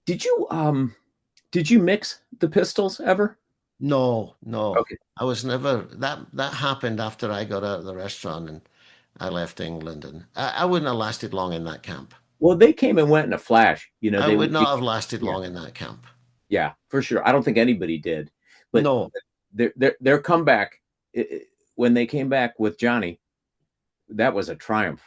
did you did you mix the Pistols ever? No, no. Okay. I was never that happened after I got out of the restaurant and I left England, and I wouldn't have lasted long in that camp. Well, they came and went in a flash. You know, I they would not have lasted yeah, long in that camp. yeah, for sure. I don't think anybody did, but No, their comeback when they came back with Johnny, that was a triumph.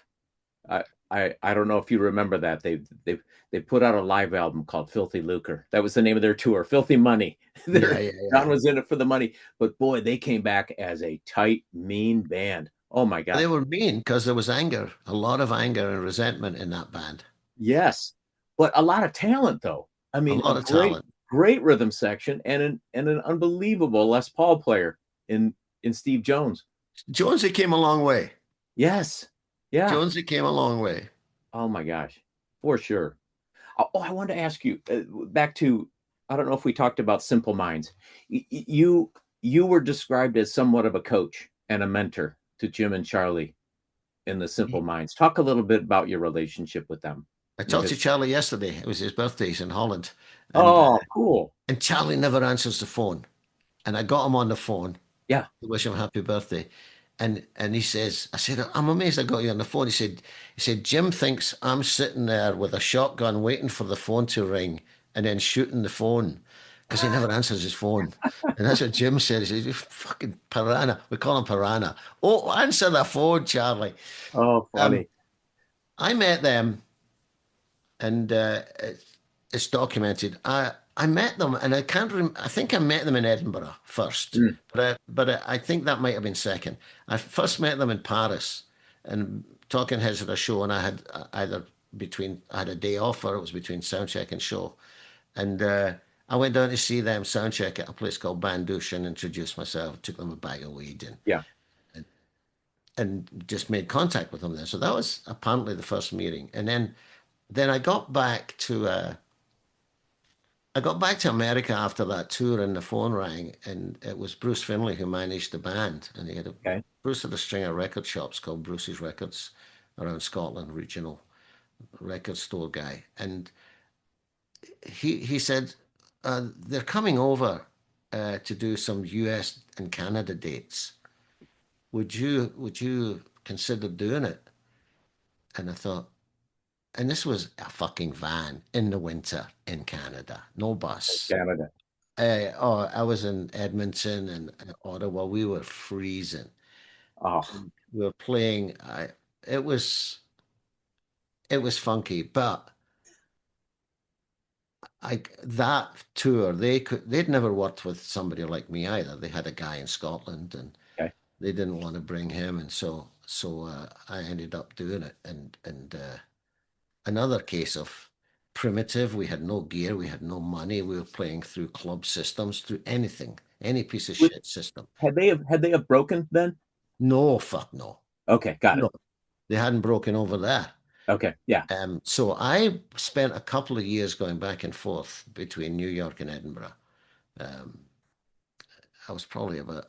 I, I don't know if you remember that they put out a live album called Filthy Lucre. That was the name of their tour, Filthy Money. yeah, Their yeah, John yeah. was in it for the money, but boy, they came back as a tight, mean band. Oh my They gosh, were mean because there was anger, a lot of anger and resentment in that band. yes, but a lot of talent though. I A mean, a lot of talent. great rhythm section and an unbelievable Les Paul player in Steve Jones. Jonesy came a long way. Yes, yeah. Jonesy came a long way. Oh my gosh, for sure. Oh, I wanted to ask you back to I don't know if we talked about Simple Minds. You were described as somewhat of a coach and a mentor to Jim and Charlie in the Simple Minds. Talk a little bit about your relationship with them I and the talked to history. Charlie yesterday. It was his birthday. He's in Holland, Oh, cool. and Charlie never answers the phone. And I got him on the phone Yeah. to wish him happy birthday. And he says, I said, I'm amazed I got you on the phone. He said, Jim thinks I'm sitting there with a shotgun waiting for the phone to ring and then shooting the phone because he never answers his phone. And that's what Jim said. He said, you fucking piranha. We call him piranha. Oh, answer the phone, Charlie. Oh, Um, funny. I met them and it's documented. I met them, and I can't. I think I met them in Edinburgh first, Mm, I think that might have been second. I first met them in Paris, and Talking Heads had a show, and I had either between I had a day off, or it was between soundcheck and show, and I went down to see them soundcheck at a place called Bandouche and introduced myself, took them a bag of weed, yeah. and just made contact with them there. So that was apparently the first meeting, and then I got back to America after that tour, and the phone rang, and it was Bruce Finley who managed the band, and Okay. Bruce had a string of record shops called Bruce's Records around Scotland, regional record store guy, and he said they're coming over to do some U.S. and Canada dates, would you consider doing it? And I thought, and this was a fucking van in the winter in Canada, no bus. Canada. I was in Edmonton and Ottawa. We were freezing. Oh, We were playing. It was it was funky, but that tour they'd never worked with somebody like me either. They had a guy in Scotland and okay. they didn't want to bring him, and so I ended up doing it. And another case of primitive. We had no gear, we had no money. We were playing through club systems, through anything, any piece of Would- shit system. had they have broken then? No, fuck no, Okay, got no. it. They hadn't broken over there. Okay, yeah. So I spent a couple of years going back and forth between New York and Edinburgh. Um, I was probably about,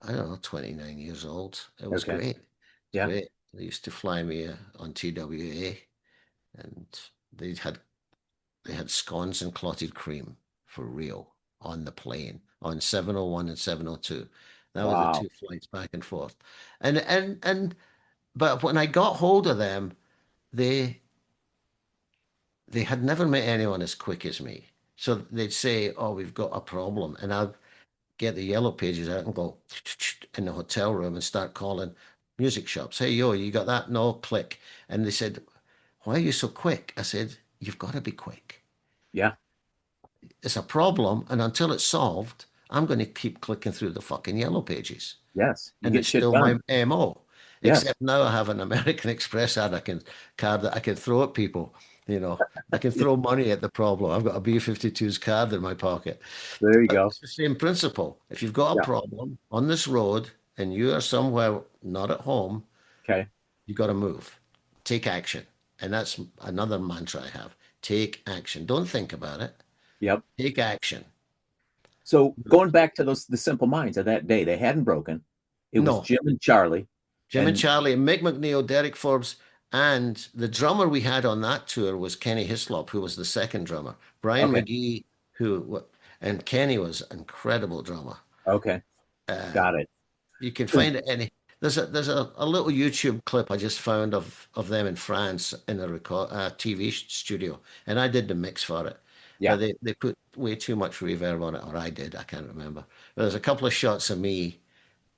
I don't know, 29 years old. It was Okay, great. It's yeah. great. They used to fly me on TWA, and they had they had scones and clotted cream for real on the plane on 701 and 702. That was the Wow. two flights back and forth. And but when I got hold of them, they they had never met anyone as quick as me. So they'd say, "Oh, we've got a problem," and I'd get the yellow pages out and go in the hotel room and start calling music shops. Hey, yo, you got that? No, click. And they said, "Why are you so quick?" I said, "You've got to be quick. Yeah. It's a problem, and until it's solved, I'm going to keep clicking through the fucking yellow pages." Yes. You And get it's shit still my done. MO. Yes. Except now I have an American Express card that I can throw at people. I can throw money at the problem. I've got a B-52's card in my pocket. There you But go. it's the same principle. If you've got a Yeah. problem on this road and you are somewhere not at home, Okay. you got to move. Take action. And that's another mantra I have. Take action. Don't think about it. Yep. Take action. So going back to the Simple Minds of that day, they hadn't broken. It was No, Jim and Charlie, Jim and and Charlie, Mick McNeil, Derek Forbes, and the drummer we had on that tour was Kenny Hislop, who was the second drummer. Brian okay, McGee, and Kenny was an incredible drummer. okay, Uh, got it. you can find it any. There's a little YouTube clip I just found of them in France in a TV studio, and I did the mix for it. Yeah. But they put way too much reverb on it, or I did. I can't remember. But there's a couple of shots of me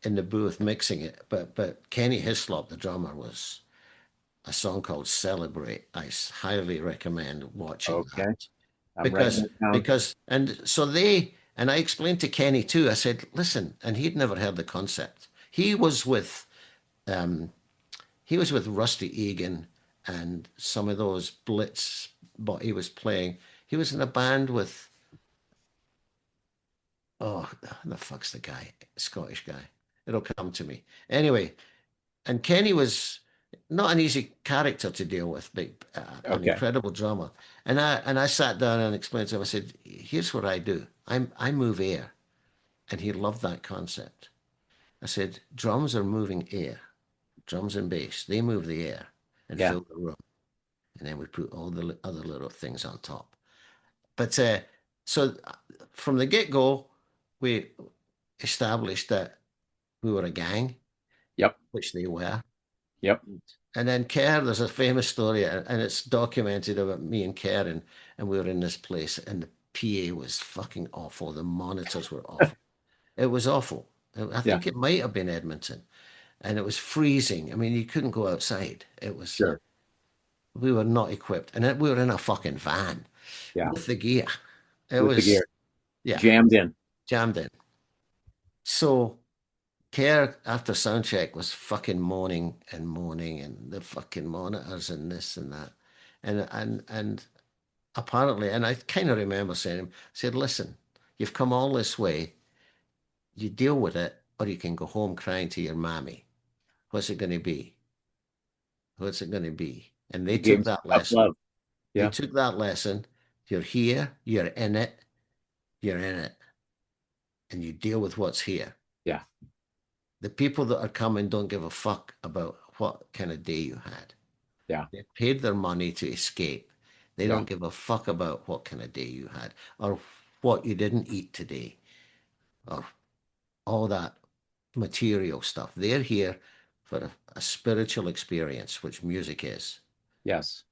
in the booth mixing it. But Kenny Hislop, the drummer, was a song called "Celebrate." I highly recommend watching Okay. that I'm writing because it down. and I explained to Kenny too. I said, "Listen," and he'd never heard the concept. Um, he was with Rusty Egan and some of those Blitz, but he was playing. He was in a band with, oh, the fuck's the guy? Scottish guy. It'll come to me. Anyway, and Kenny was not an easy character to deal with, but an Okay. incredible drummer. And I sat down and explained to him. I said, "Here's what I do. I move air," and he loved that concept. I said, "Drums are moving air. Drums and bass, they move the air and Yeah. fill the room, and then we put all the other little things on top." But so from the get go, we established that we were a gang, Yep. which they were. Yep. And then Kerr, there's a famous story, and it's documented about me and Kerr, and we were in this place, and the PA was fucking awful. The monitors were awful. It was awful. I Yeah. think it might have been Edmonton, and it was freezing. I mean, you couldn't go outside. Sure. We were not equipped, and we were in a fucking van Yeah. with the gear. It With the was, gear yeah, jammed in. jammed in. So Kerr, after sound check, was fucking moaning and moaning, and the fucking monitors and this and that. And apparently, and I kind of remember saying to him, I said, "Listen, you've come all this way. You deal with it, or you can go home crying to your mammy. What's it going to be? What's it going to be?" And they You gave took him some that tough lesson. love. They Yeah. took that lesson. You're here, you're in it, and you deal with what's here. Yeah. The people that are coming don't give a fuck about what kind of day you had. Yeah. They paid their money to escape. They Yeah. don't give a fuck about what kind of day you had or what you didn't eat today or all that material stuff. They're here for a spiritual experience, which music is. Yes.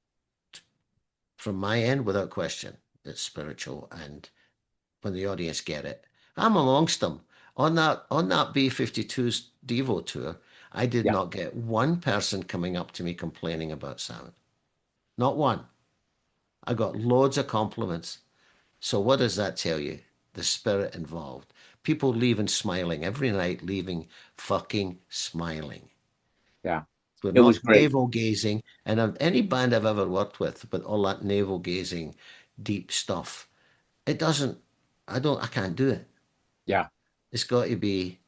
From my end, without question, it's spiritual. And when the audience get it, I'm amongst them. On that B-52's Devo tour, I did Yeah. not get one person coming up to me complaining about sound. Not one. I got loads of compliments. So what does that tell you? The spirit involved. People leaving smiling every night, leaving fucking smiling. Yeah. We're It was not great. navel gazing. And of any band I've ever worked with all that navel gazing, deep stuff, it doesn't. I can't do it. Yeah. It's got to be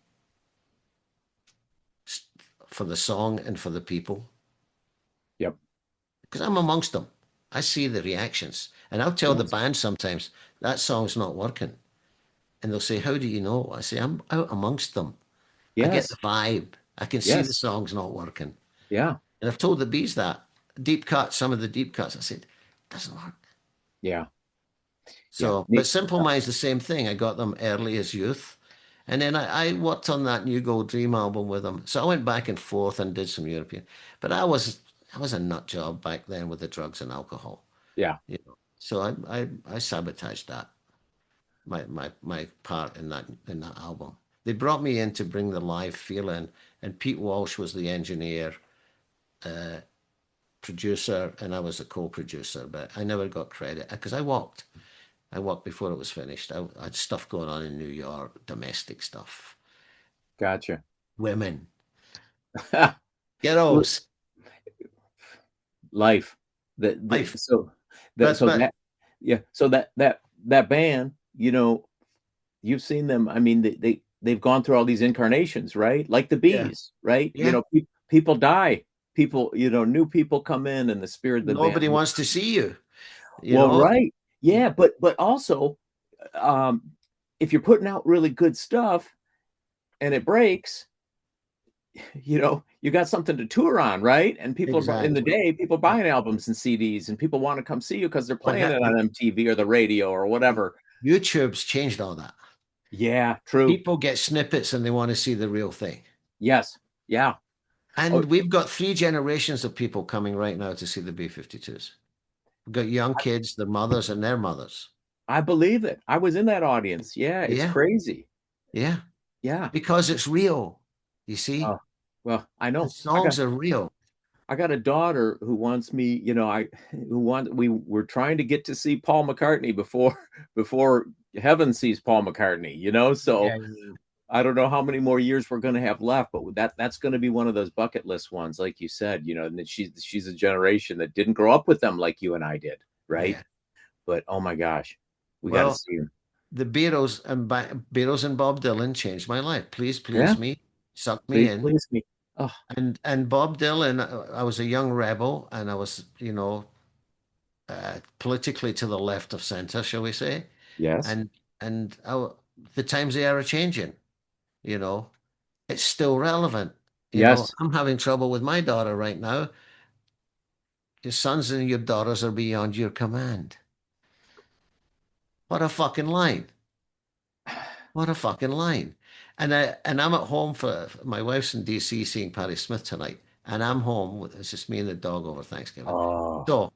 for the song and for the people. Yep. Because I'm amongst them. I see the reactions. And I'll tell the Yes. band sometimes that song's not working. And they'll say, how do you know? I say, I'm out amongst them. I get the Yes. vibe. I can see the Yes. song's not working. Yeah. And I've told the bees that. Deep cuts, some of the deep cuts, I said, it doesn't work. Yeah. Yeah. So, but Simple Minds, the same thing. I got them early as youth. And then I worked on that New Gold Dream album with them. So I went back and forth and did some European. But I was a nut job back then with the drugs and alcohol. Yeah. You know. So I sabotaged that, my part in that album. They brought me in to bring the live feel in, and Pete Walsh was the engineer, uh, producer, and I was the co-producer, but I never got credit because I walked. I walked before it was finished. I had stuff going on in New York, domestic stuff, Gotcha. women, girls, Life. The life. so that But so but that yeah. So that band, you've seen them. I mean, they've gone through all these incarnations, right? Like the yeah, bees, right? yeah. People die. People, new people come in, and the spirit of the Nobody band. wants to see you. You Well, know. right. Yeah, but also, um, if you're putting out really good stuff and it breaks, you got something to tour on, right? And people are in the Exactly. day, people buying albums and CDs, and people want to come see you because they're Well, playing it on MTV or the radio or whatever. YouTube's changed all that. Yeah, true. People get snippets and they want to see the real thing. Yes. Yeah. Oh, And we've got three generations of people coming right now to see the B-52s. We've got young kids, their mothers, and their mothers. I believe it. I was in that audience. Yeah, it's Yeah, crazy. yeah, Yeah. because it's real. You see, Oh, well, I the know. songs are real. I got a daughter who wants me, we were trying to get to see Paul McCartney before before heaven sees Paul McCartney, so Yeah, yeah, I don't know how many more years we're going to have left, but that's going to be one of those bucket list ones, like you said, and that she's a generation that didn't grow up with them like you and I did, right? yeah. But oh my gosh, we got to Well, see him. the Beatles and Bob Dylan changed my life. Please, Yeah, please me, sucked me please, in. please me. Oh, And Bob Dylan, I was a young rebel, and I was, politically to the left of center, shall we say? yes, And the times they are changing. You know, it's still relevant. yes, I'm having trouble with my daughter right now. Your sons and your daughters are beyond your command. What a fucking line. What a fucking line. And I'm at home for my wife's in DC seeing Patti Smith tonight. And I'm home it's just me and the dog over Thanksgiving. oh, So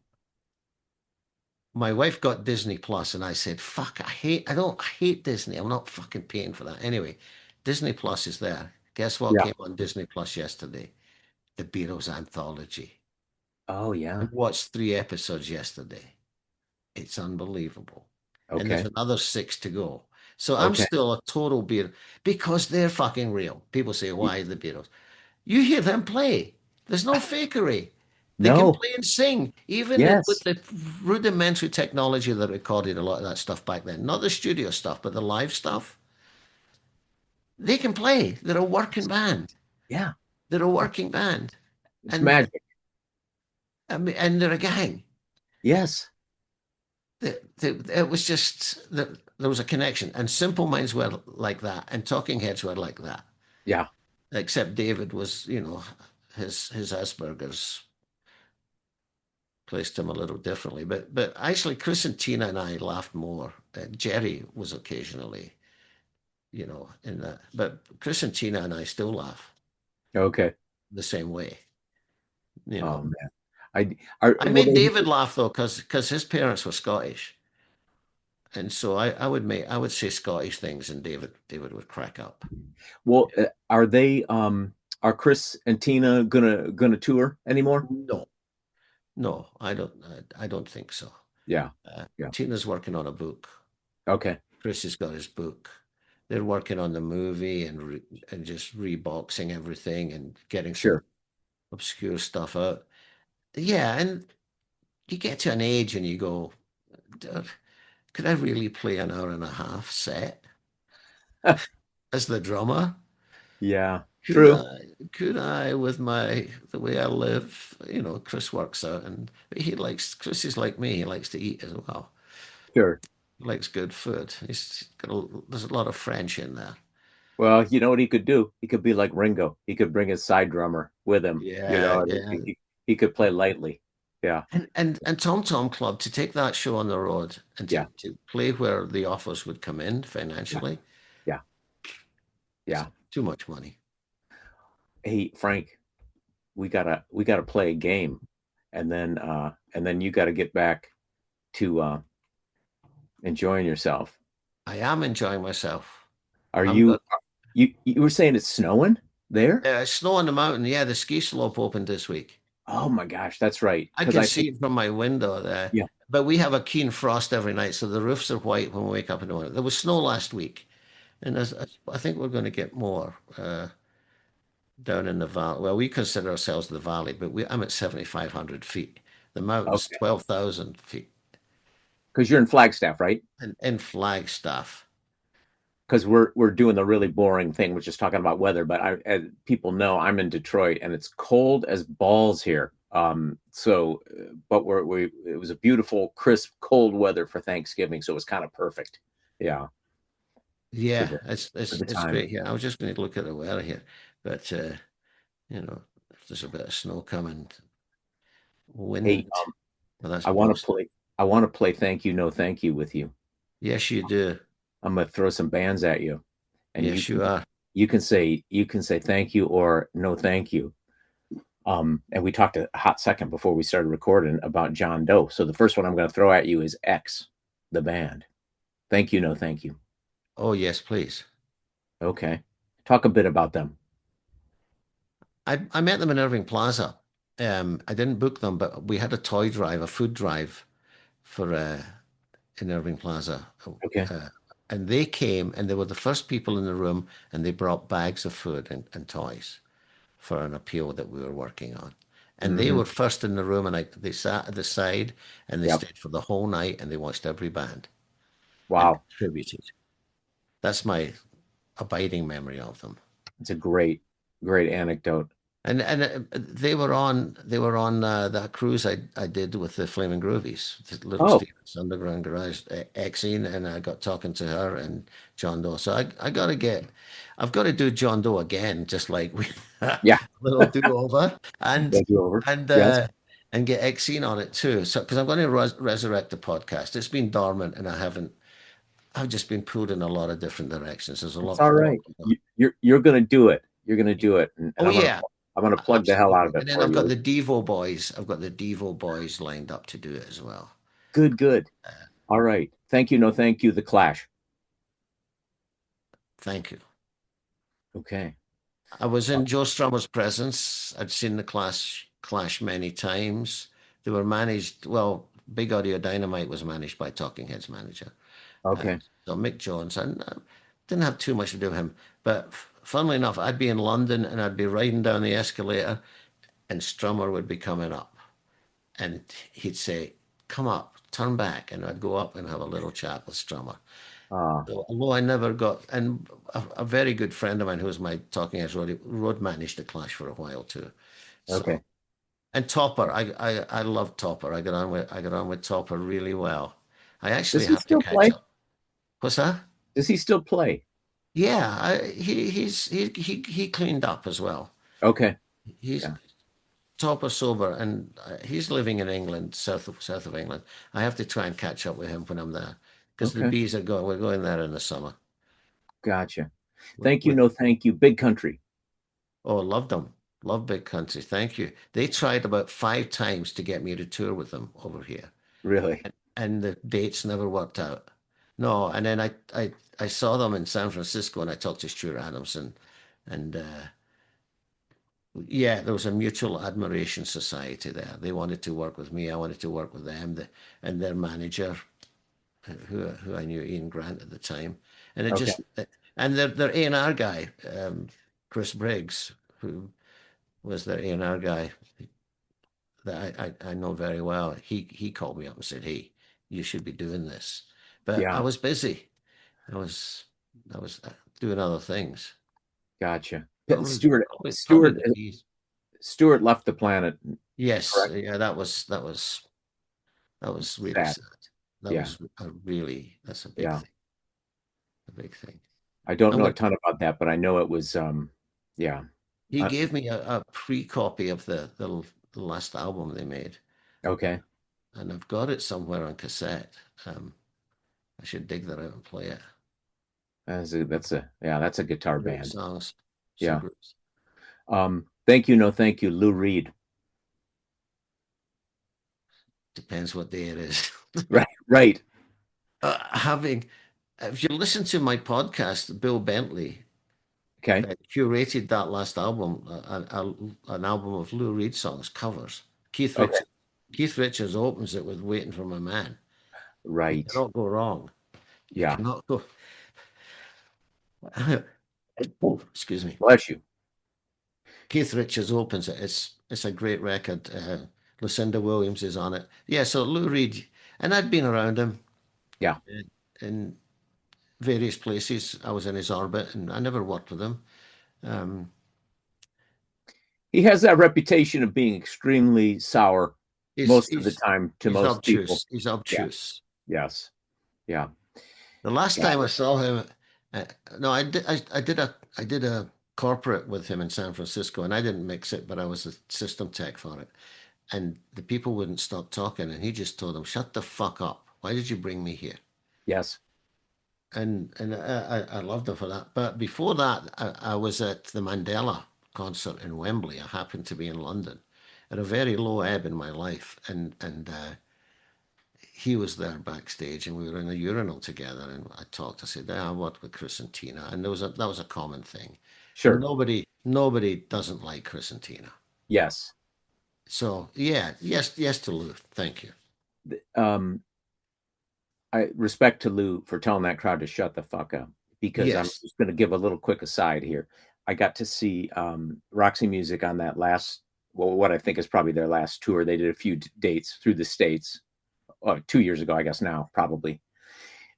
my wife got Disney Plus and I said, fuck, I hate Disney. I'm not fucking paying for that. Anyway, Disney Plus is there. Guess what yeah, came on Disney Plus yesterday? The Beatles anthology. oh I yeah, watched 3 episodes yesterday. It's unbelievable. And there's okay, another 6 to go. So I'm okay, still a total Beatle because they're fucking real. People say, why the Beatles? You hear them play. There's no fakery. They can no, play and sing, even with yes, the rudimentary technology that recorded a lot of that stuff back then. Not the studio stuff, but the live stuff. They can play. They're a working band. yeah, They're a working band. it's And magic. I mean, and they're a gang. Yes, It was just there was a connection, and Simple Minds were like that, and Talking Heads were like that. yeah. Except David was, his Asperger's placed him a little differently. But actually, Chris and Tina and I laughed more. Jerry was occasionally. in that. But Chris and Tina and I still laugh Okay. the same way, you Oh know. man. I Will made they? David laugh though, because his parents were Scottish, and so I would say Scottish things, and David would crack up. Well, are they? Are Chris and Tina gonna tour anymore? No, no, I don't think so. Yeah. Yeah. Tina's working on a book. Okay. Chris has got his book. They're working on the movie and just reboxing everything and getting some Sure. obscure stuff out. Yeah, and you get to an age and you go, could I really play an hour and a half set as the drummer? Yeah. Could True. I with the way I live? Chris works out, and Chris is like me. He likes to eat as well. Sure. He likes good food. There's a lot of French in there. Well, you know what he could do? He could be like Ringo. He could bring his side drummer with him, Yeah, and yeah. he could play lightly. Yeah. And Tom Tom Club, to take that show on the road and Yeah. to play where the offers would come in Yeah. financially, Yeah. it's Yeah. too much money. Hey, Frank, we gotta play a game, and then you gotta get back to enjoying yourself. I am enjoying myself. Are I'm you got you were saying it's snowing there? snow on the mountain. Yeah, the ski slope opened this week. Oh my gosh, that's right. I Because can I see think it from my window there. yeah. But we have a keen frost every night, so the roofs are white when we wake up in the morning. There was snow last week, and I think we're going to get more down in the valley. Well, we consider ourselves the valley, but I'm at 7,500 feet. The mountain's Okay. 12,000 feet. Because you're in Flagstaff, right? And in Flagstaff. Because we're doing the really boring thing, which is talking about weather. But as people know, I'm in Detroit, and it's cold as balls here. But we it was a beautiful, crisp, cold weather for Thanksgiving, so it was kind of perfect. Yeah, for Yeah, the it's for it's the it's time. great here. I was just going to look at the weather here, but if there's a bit of snow coming, Hey, wind, well, that's I want to most. play. I want to play Thank You, No Thank You with you. Yes, you do. I'm gonna throw some bands at you, and Yes, you are. you can say thank you or no thank you. And we talked a hot second before we started recording about John Doe. So the first one I'm going to throw at you is X, the band. Thank you, no thank you. Oh, yes, please. Okay, talk a bit about them. I met them in Irving Plaza. I didn't book them, but we had a toy drive, a food drive for in Irving Plaza. Okay. Uh, and they came and they were the first people in the room and they brought bags of food and toys for an appeal that we were working on. And they Hmm. were first in the room and they sat at the side and they Yep. stayed for the whole night and they watched every band and Wow, contributed. That's my abiding memory of them. it's a great anecdote. And they were on that cruise I did with the Flaming Groovies, the Little Oh, Steven's Underground Garage Exene, and I got talking to her and John Doe. So I've got to do John Doe again, just like we a yeah. little do over and Thank you over. and Yes. uh, and get Exene on it too. So because I'm going to resurrect the podcast, it's been dormant and I've just been pulled in a lot of different directions. There's a It's lot, all a lot right. going on. You're going to do it. You're going to do it, and Oh yeah, I'm gonna plug the hell out absolutely. of it And then for I've got you. the Devo boys. I've got the Devo boys lined up to do it as well. Good, good. All right. Thank you, no thank you. The Clash. Thank you. Okay. I was in Joe Strummer's presence. I'd seen the Clash many times. They were managed, well, Big Audio Dynamite was managed by Talking Heads manager. Uh, Okay. so Mick Jones, and didn't have too much to do with him. But funnily enough, I'd be in London and I'd be riding down the escalator and Strummer would be coming up. And he'd say, "Come up, turn back," and I'd go up and have a little chat with Strummer. Uh, So, although I never got, and a very good friend of mine who was my Talking Heads road managed the Clash for a while too. okay. So, and Topper, I love Topper. I got on with Topper really well. I actually Does he have to still catch play? up. What's that? Does he still play? Yeah, he cleaned up as well. Okay. He's Yeah. Topper sober, and he's living in England, south of England. I have to try and catch up with him when I'm there because the Okay. bees are going. We're going there in the summer. Gotcha. with, Thank you, with no thank you. Big Country. oh, loved them. Love Big Country. Thank you. They tried about 5 times to get me to tour with them over here, Really? and the dates never worked out. No, and then I saw them in San Francisco, and I talked to Stuart Adamson, and yeah, there was a mutual admiration society there. They wanted to work with me. I wanted to work with them. And their manager, who I knew, Ian Grant at the time, and it Okay. just and their A&R guy, Chris Briggs, who was their A&R guy that I know very well. He called me up and said, "Hey, you should be doing this," but I Yeah. was busy. I was I was doing other things. Gotcha. Probably probably Stewart, the keys. Stewart left the planet. Yes, Correct. yeah, that was really Sad. sad. That Yeah. was that's Yeah. a big thing. I don't I'm know a going ton about that, but I know it was, yeah. He Uh, gave me a pre-copy of the last album they made, okay. and I've got it somewhere on cassette. I should dig that out and play it. Yeah, that's a guitar Great band. songs, Yeah. super. Thank you, no thank you, Lou Reed. Depends what day it is. Right, right. Having, if you listen to my podcast, Bill Bentley Okay. curated that last album, an album of Lou Reed songs, covers. Keith Okay. Richards, Keith Richards opens it with "Waiting for My Man." You Right. cannot go wrong. You Yeah. cannot go. Excuse me. Bless you. Keith Richards opens it. It's a great record. Lucinda Williams is on it. Yeah, so Lou Reed, and I'd been around him Yeah. in various places. I was in his orbit, and I never worked with him. Um, He has that reputation of being extremely sour he's most of the he's time to he's most people. obtuse. He's Yeah. obtuse. Yes. Yeah. The last Got time I it. saw him, no, I did a corporate with him in San Francisco, and I didn't mix it, but I was a system tech for it. And the people wouldn't stop talking, and he just told them, "Shut the fuck up. Why did you bring me here?" Yes. And I loved him for that. But before that, I was at the Mandela concert in Wembley. I happened to be in London at a very low ebb in my life, and he was there backstage, and we were in a urinal together. And I talked. I said, "Yeah, I worked with Chris and Tina," and that was a common thing. And Sure. nobody doesn't like Chris and Tina. Yes. So yeah, yes to Lou. Thank you. Um, I respect to Lou for telling that crowd to shut the fuck up because I'm Yes. just going to give a little quick aside here. I got to see Roxy Music on that last, well, what I think is probably their last tour. They did a few dates through the States 2 years ago, I guess now, probably.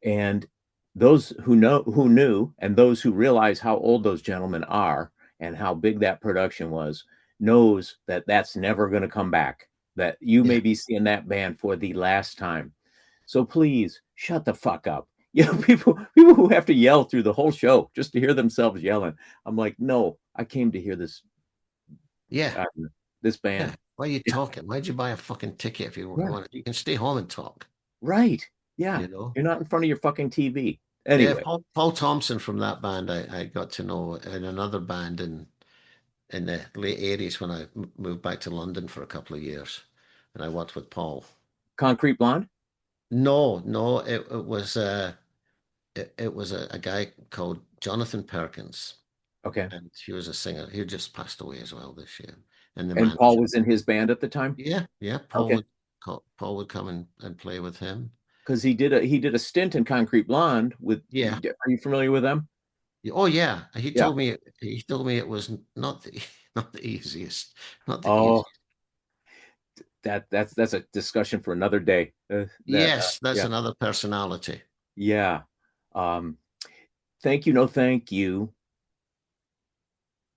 And those who knew, and those who realize how old those gentlemen are and how big that production was, knows that that's never going to come back. That you Yeah. may be seeing that band for the last time. So please shut the fuck up. You know, people who have to yell through the whole show just to hear themselves yelling. I'm like, no, I came to hear Yeah. uh, this Yeah. band. Why are you Yeah, talking? Why'd you buy a fucking ticket if you yeah, want? You can stay home and talk. right. Yeah, You know. you're not in front of your fucking TV. Yeah. Anyway, Paul Thompson from that band, I got to know in another band in the late 80s when I moved back to London for a couple of years, and I worked with Paul. Concrete Blonde. No, it was a guy called Jonathan Perkins, Okay. and he was a singer. He just passed away as well this year. And the And Paul manager, was in his band at the time. yeah, Okay. Paul would come and play with him. Because he did a stint in Concrete Blonde with. Yeah. Are you familiar with them? Oh yeah. Yeah. He told me it was not the not the easiest, not the Oh, easiest. that's a discussion for another day. Yes, that's Yeah, another personality. yeah. Um, thank you, no thank you,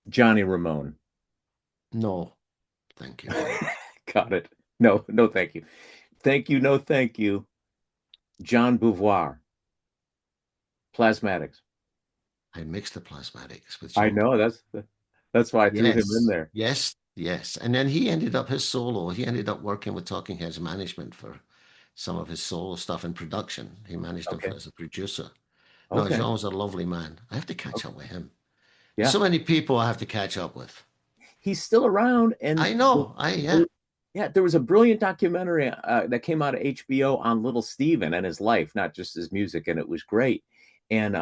Johnny Ramone. No, thank you. Got it. No, no, thank you. Thank you, no thank you, John Beauvoir. Plasmatics. I mixed the plasmatics with I John. know that's why I threw him in Yes, there. yes. And then he ended up working with Talking Heads management for some of his solo stuff in production. He managed them Okay. as a producer. No, Okay. Jean was a lovely man. I have to catch Okay. up with him. There's Yeah. so many people I have to catch up with. He's still around. And I know. Yeah. yeah, there was a brilliant documentary that came out of HBO on Little Steven and his life, not just his music, and it was great. And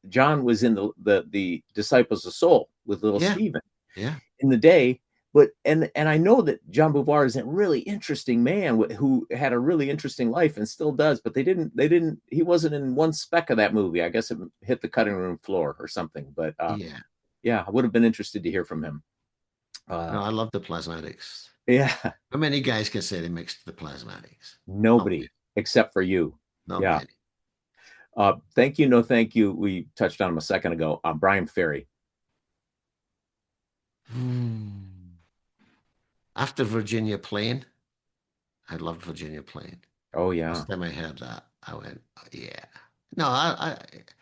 John was in the Disciples of Soul with Little Yeah. Steven Yeah. in the day. But and I know that John Bouvard is a really interesting man who had a really interesting life and still does. But they didn't he wasn't in one speck of that movie. I guess it hit the cutting room floor or something. But Yeah. yeah, I would have been interested to hear from him. Uh, No, I love the plasmatics. yeah, How many guys can say they mixed the plasmatics? Not many. nobody except for you. Not Yeah. many. Thank you, no thank you. We touched on him a second ago. Brian Ferry. Hmm. After Virginia Plain, I loved Virginia Plain. Oh yeah, First time I heard that, I went, oh, yeah. No, it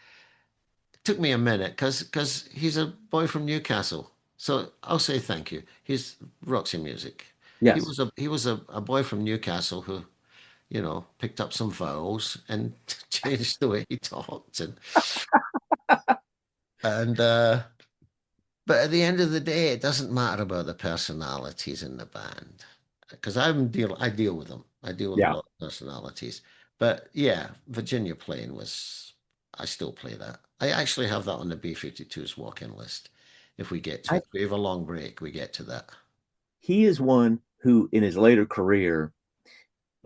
took me a minute because he's a boy from Newcastle. So I'll say thank you. He's Roxy Music. yes. He was a boy from Newcastle who, picked up some vowels and changed the way he talked and but at the end of the day, it doesn't matter about the personalities in the band because I deal with them. I deal with a Yeah, lot of personalities. But yeah, Virginia Plain I still play that. I actually have that on the B-52's walk-in list. If we get to I it, we have a long break, we get to that. he is one who in his later career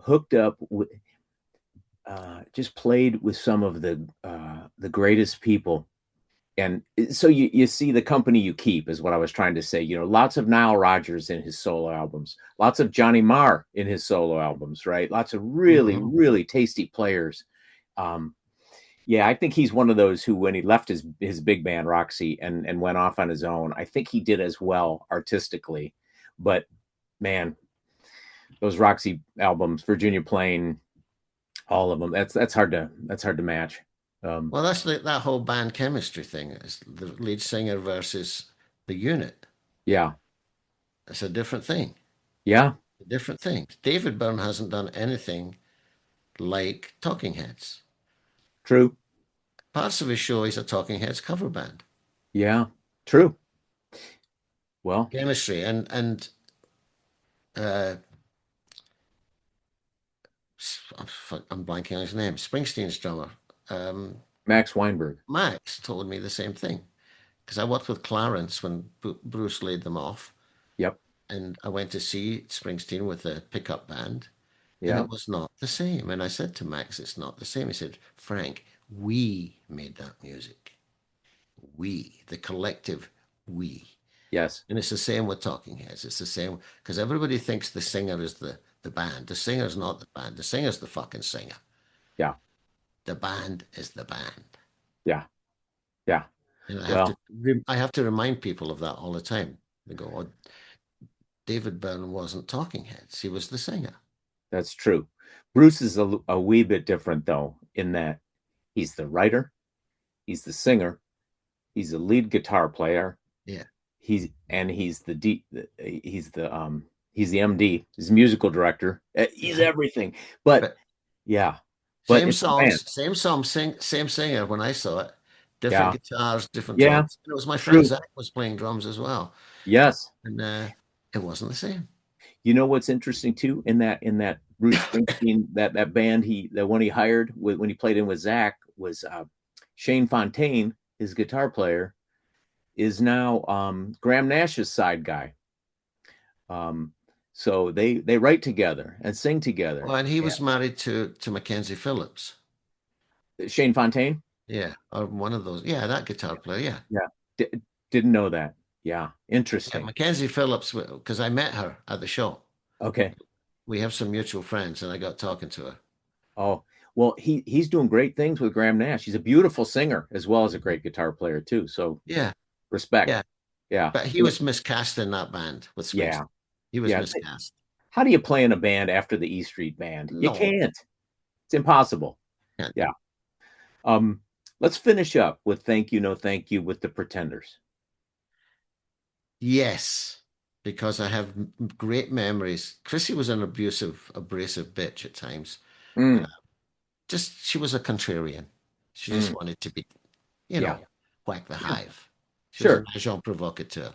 hooked up with just played with some of the greatest people. And so you see the company you keep is what I was trying to say. Lots of Nile Rodgers in his solo albums, lots of Johnny Marr in his solo albums, right? Lots of really, Hmm. really tasty players. Um, yeah, I think he's one of those who, when he left his big band Roxy and went off on his own, I think he did as well artistically. But man, those Roxy albums, Virginia Plain, all of them, that's hard to match. Um, Well, that's that whole band chemistry thing. Is the lead singer versus the unit. yeah, It's a different thing. yeah, A different thing. David Byrne hasn't done anything like Talking Heads. true. Parts of his show, he's a Talking Heads cover band. Yeah, true. Well, Chemistry and uh, I'm blanking on his name. Springsteen's drummer, um, Max Weinberg. Max, told me the same thing because I worked with Clarence when Bruce laid them off, Yep. and I went to see Springsteen with a pickup band, and Yeah. it was not the same. And I said to Max, "It's not the same." He said, "Frank, we made that music. We, the collective, we." Yes. And it's the same with Talking Heads. It's the same because everybody thinks the singer is the band. The singer's not the band. The singer's the fucking singer. Yeah. The band is the band. Yeah. Yeah. And Well, I have to remind people of that all the time. They go, "Oh, David Byrne wasn't Talking Heads. He was the singer." that's true. Bruce is a wee bit different though, in that he's the writer, he's the singer, he's the lead guitar player, Yeah. he's the MD, he's the musical director. He's Yeah. everything. But But yeah, but same it's the band. songs, same song, same singer when I saw it. Different Yeah. guitars, different Yeah. drums. It was my friend True. Zach was playing drums as well. Yes. And it wasn't the same. You know what's interesting too in that Bruce Springsteen that band the one he hired when he played in with Zach was Shane Fontaine, his guitar player, is now Graham Nash's side guy. Um, so they write together and sing Oh, together. and he Yeah. was married to Mackenzie Phillips. Shane Fontaine, Yeah, or one of those. Yeah, that guitar player. Yeah. yeah, D- didn't know that. Yeah, Yeah, interesting. Mackenzie Phillips, because I met her at the show. Okay. We have some mutual friends, and I got talking to her. Oh well, he's doing great things with Graham Nash. He's a beautiful singer as well as a great guitar player too. So Yeah, respect. yeah. Yeah. But he was miscast in that band with Yeah. Springsteen. He was Yeah. miscast. How do you play in a band after the E Street Band? You No, can't. It's impossible. can't do Yeah. it. Um, let's finish up with Thank You, No Thank You with the Pretenders. Yes, because I have great memories. Chrissy was an abrasive bitch at times. Uh, Mm, just she was a contrarian. She just Mm, wanted to be, yeah. whack the Yeah. hive. She was an Sure. agent provocateur.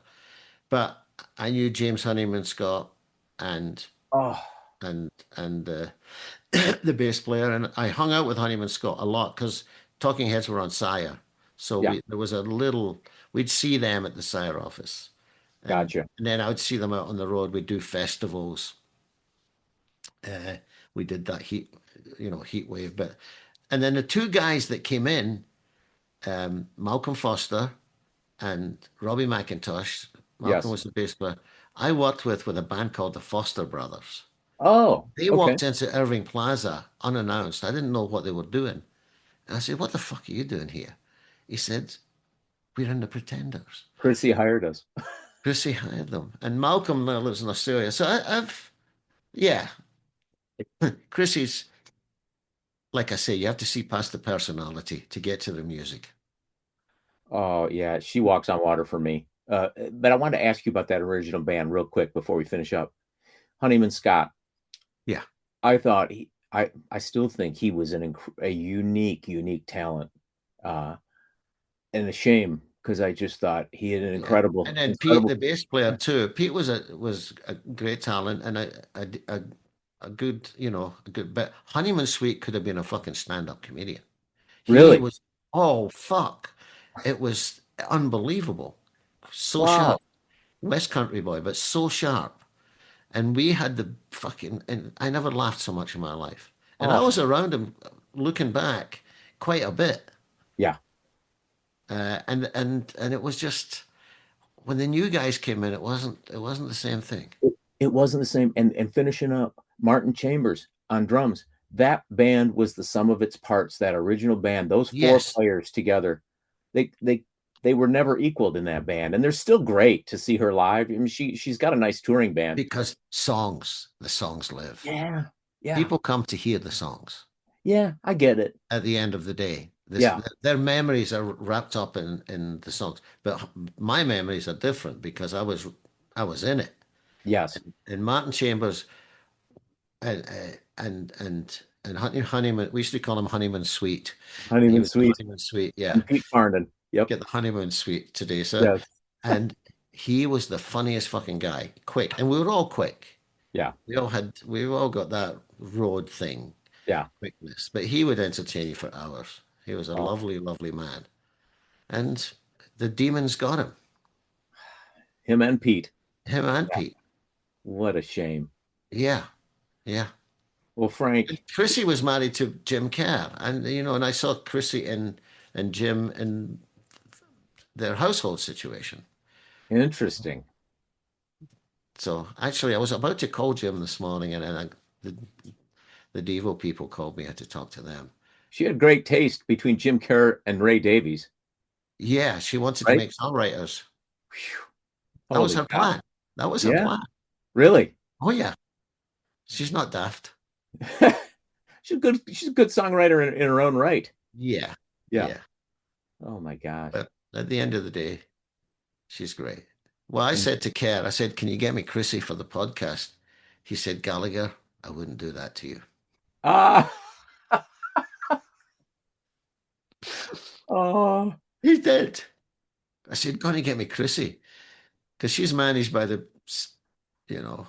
But I knew James Honeyman Scott and Oh, and the bass player, and I hung out with Honeyman Scott a lot because Talking Heads were on Sire, so yeah. there was a little we'd see them at the Sire office, Gotcha. and then I would see them out on the road. We'd do festivals. We did that heat wave, but and then the two guys that came in, Malcolm Foster and Robbie McIntosh. Malcolm Yes. was the bass player. I worked with a band called the Foster Brothers. Oh, They okay. walked into Irving Plaza unannounced. I didn't know what they were doing. And I said, "What the fuck are you doing here?" He said, "We're in the Pretenders." Chrissy hired us. Chrissy hired them. And Malcolm now lives in Australia. So yeah, Chrissy's, like I say, you have to see past the personality to get to the music. Oh, yeah. She walks on water for me. But I wanted to ask you about that original band real quick before we finish up. Honeyman Scott. Yeah. I still think he was a unique talent. Uh, and a shame because I just thought he had an Yeah. And then Pete, incredible. the bass player too. Pete was a great talent and a good, a good bit. Honeyman Sweet could have been a fucking stand-up comedian. He Really? was, oh fuck. It was unbelievable. So Wow. sharp. West Country boy, but so sharp. And we had and I never laughed so much in my life. And I Oh, was around him looking back quite a bit. yeah. And it was just when the new guys came in, it wasn't the same thing. It wasn't the same. And finishing up, Martin Chambers on drums. That band was the sum of its parts. That original band, those four Yes, players together, they they they were never equaled in that band. And they're still great to see her live. I mean, she's got a nice touring band. because the songs live. Yeah, yeah, People come to hear the songs yeah. I get it. at the end of the day. Yeah, Their memories are wrapped up in the songs, but my memories are different because I was in it. yes. And Martin Chambers and Honeyman, we used to call him Honeyman Sweet. He Honeyman was the Suite Honeyman Sweet, yeah. and Pete Farnan. Yep. Get the honeymoon suite today, sir. Yes. And he was the funniest fucking guy. Quick. And we were all quick. Yeah. We've all got that road thing, Yeah. quickness. But he would entertain you for hours. He was a Oh, lovely, lovely man. And the demons got him. him and Pete. Him and Yeah. Pete. What a shame. Yeah. Yeah. Well, And Frank, Chrissy was married to Jim Kerr. And I saw Chrissy and Jim in their household situation. interesting. So actually, I was about to call Jim this morning, the the Devo people called me. I had to talk to them. She had great taste between Jim Kerr and Ray Davies, Yeah, she wanted to right? make songwriters. Whew. That was Holy her cow. plan. That was her Yeah, plan. really. Oh yeah, she's not daft. She's a good songwriter in her own right. Yeah, Yeah. yeah. Oh my gosh. But at the end of the day, she's great. Well, I And said to Kerr, I said, "Can you get me Chrissy for the podcast?" He said, "Gallagher, I wouldn't do that to you." ah oh He did. I said, "Gonna get me Chrissy," because she's managed by you know,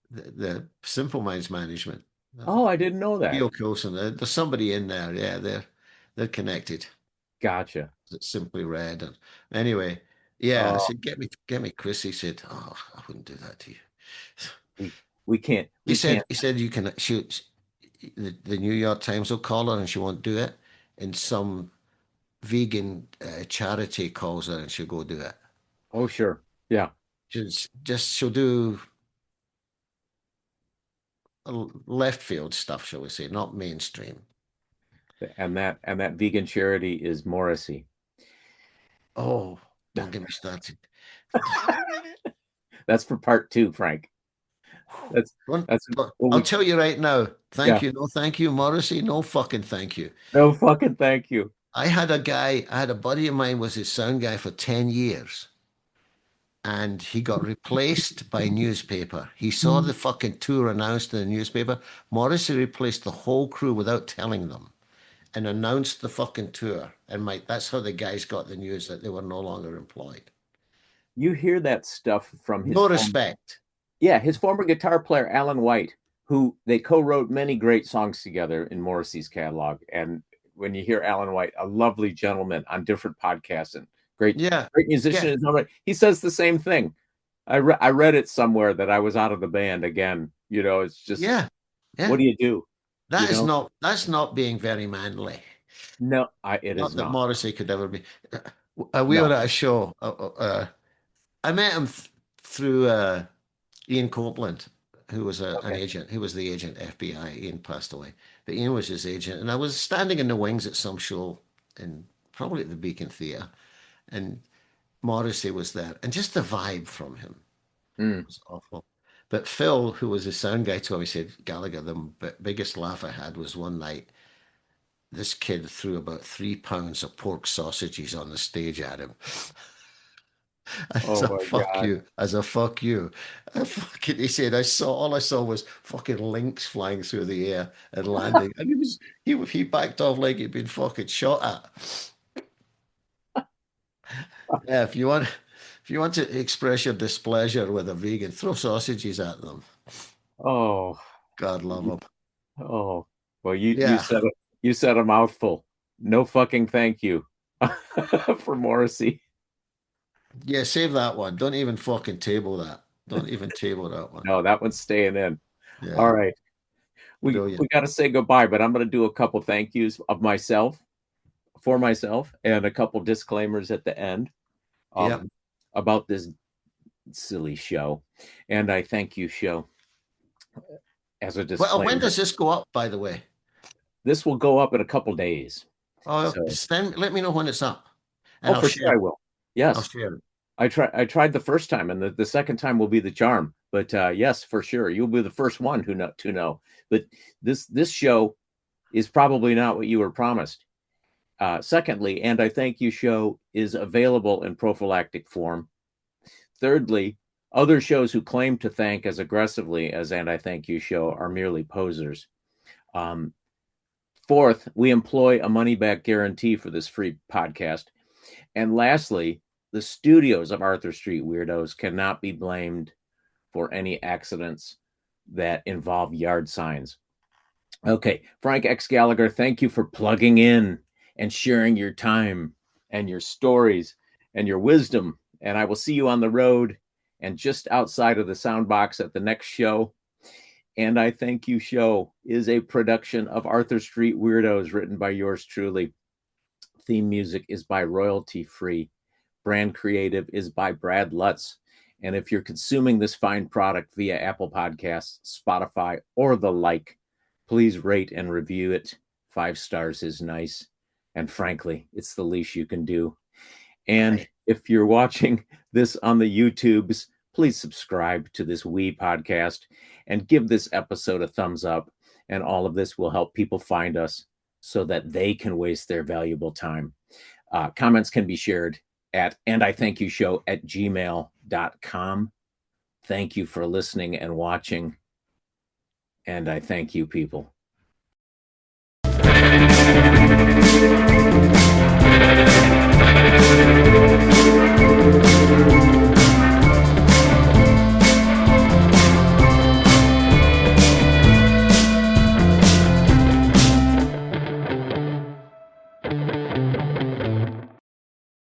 the Simple Minds management. oh, I didn't know that. Neil Coulson. There's somebody in there. Yeah, they're connected. Gotcha. It's Simply Red. And anyway, yeah, I Oh, said, get me Chris. He said, "Oh, I wouldn't do that to you." we we can't He we said can't. he said you can shoot the New York Times will call her and she won't do it. And some vegan charity calls her and she'll go do it. Oh, sure. Yeah. She'll do left field stuff, shall we say, not mainstream. And that vegan charity is Morrissey. Oh, don't get me started. That's for part two, Frank. That's Don't- that's what I'll we tell you right now. Thank yeah. you. No, thank you, Morrissey. No fucking thank you. No fucking thank you. I had a buddy of mine was his sound guy for 10 years. And he got replaced by newspaper. He saw the fucking tour announced in the newspaper. Morrissey replaced the whole crew without telling them. and announced the fucking tour. And Mike, that's how the guys got the news that they were no longer employed. You hear that stuff from his No respect. his former guitar player, Alan White, who they co-wrote many great songs together in Morrissey's catalog. And when you hear Alan White, a lovely gentleman on different podcasts and great musician in his own right, he says the same thing. I read it somewhere that I was out of the band again. You know, it's just, what do you do? That's not being very manly. No, it not is that not. Morrissey could ever be. We were at a show. I met him through Ian Copeland, who was an agent. He was the agent, FBI. Ian passed away, but Ian was his agent. And I was standing in the wings at some show, probably at the Beacon Theatre, and Morrissey was there, and just the vibe from him was awful. But Phil, who was the sound guy, told me, he said, Gallagher, the biggest laugh I had was one night. This kid threw about 3 pounds of pork sausages on the stage at him. As a fuck you. He said, all I saw was fucking lynx flying through the air and landing. And he backed off like he'd been fucking shot at. Yeah, if you want to express your displeasure with a vegan, throw sausages at them. Oh, God love them. Oh, well, you said a mouthful. No fucking thank you for Morrissey. Yeah, save that one. Don't even fucking table that. Don't even table that one. No, that one's staying in. Yeah. All right. We got to say goodbye, but I'm going to do a couple thank yous for myself, and a couple disclaimers at the end about this silly show. And I thank you, show, as a disclaimer. Well, when does this go up, by the way? This will go up in a couple days. Oh, then let me know when it's up. And for sure I will. Yes. I'll share it. I tried the first time, and the second time will be the charm. But yes, for sure, you'll be the first one to know. But this show is probably not what you were promised. Secondly, and I thank you show is available in prophylactic form. Thirdly, other shows who claim to thank as aggressively as And I Thank You show are merely posers. Fourth, we employ a money-back guarantee for this free podcast. And lastly, the studios of Arthur Street Weirdos cannot be blamed for any accidents that involve yard signs. Okay, Frank X Gallagher, thank you for plugging in and sharing your time and your stories and your wisdom. And I will see you on the road and just outside of the sound box at the next show. And I Thank You show is a production of Arthur Street Weirdos, written by yours truly. Theme music is by Royalty Free. Brand creative is by Brad Lutz. And if you're consuming this fine product via Apple Podcasts, Spotify, or the like, please rate and review it. 5 stars is nice. And frankly, it's the least you can do. And if you're watching this on the YouTubes, please subscribe to this wee podcast and give this episode a thumbs up. And all of this will help people find us so that they can waste their valuable time. Comments can be shared at andithankyou@gmail.com. Thank you for listening and watching. And I thank you, people.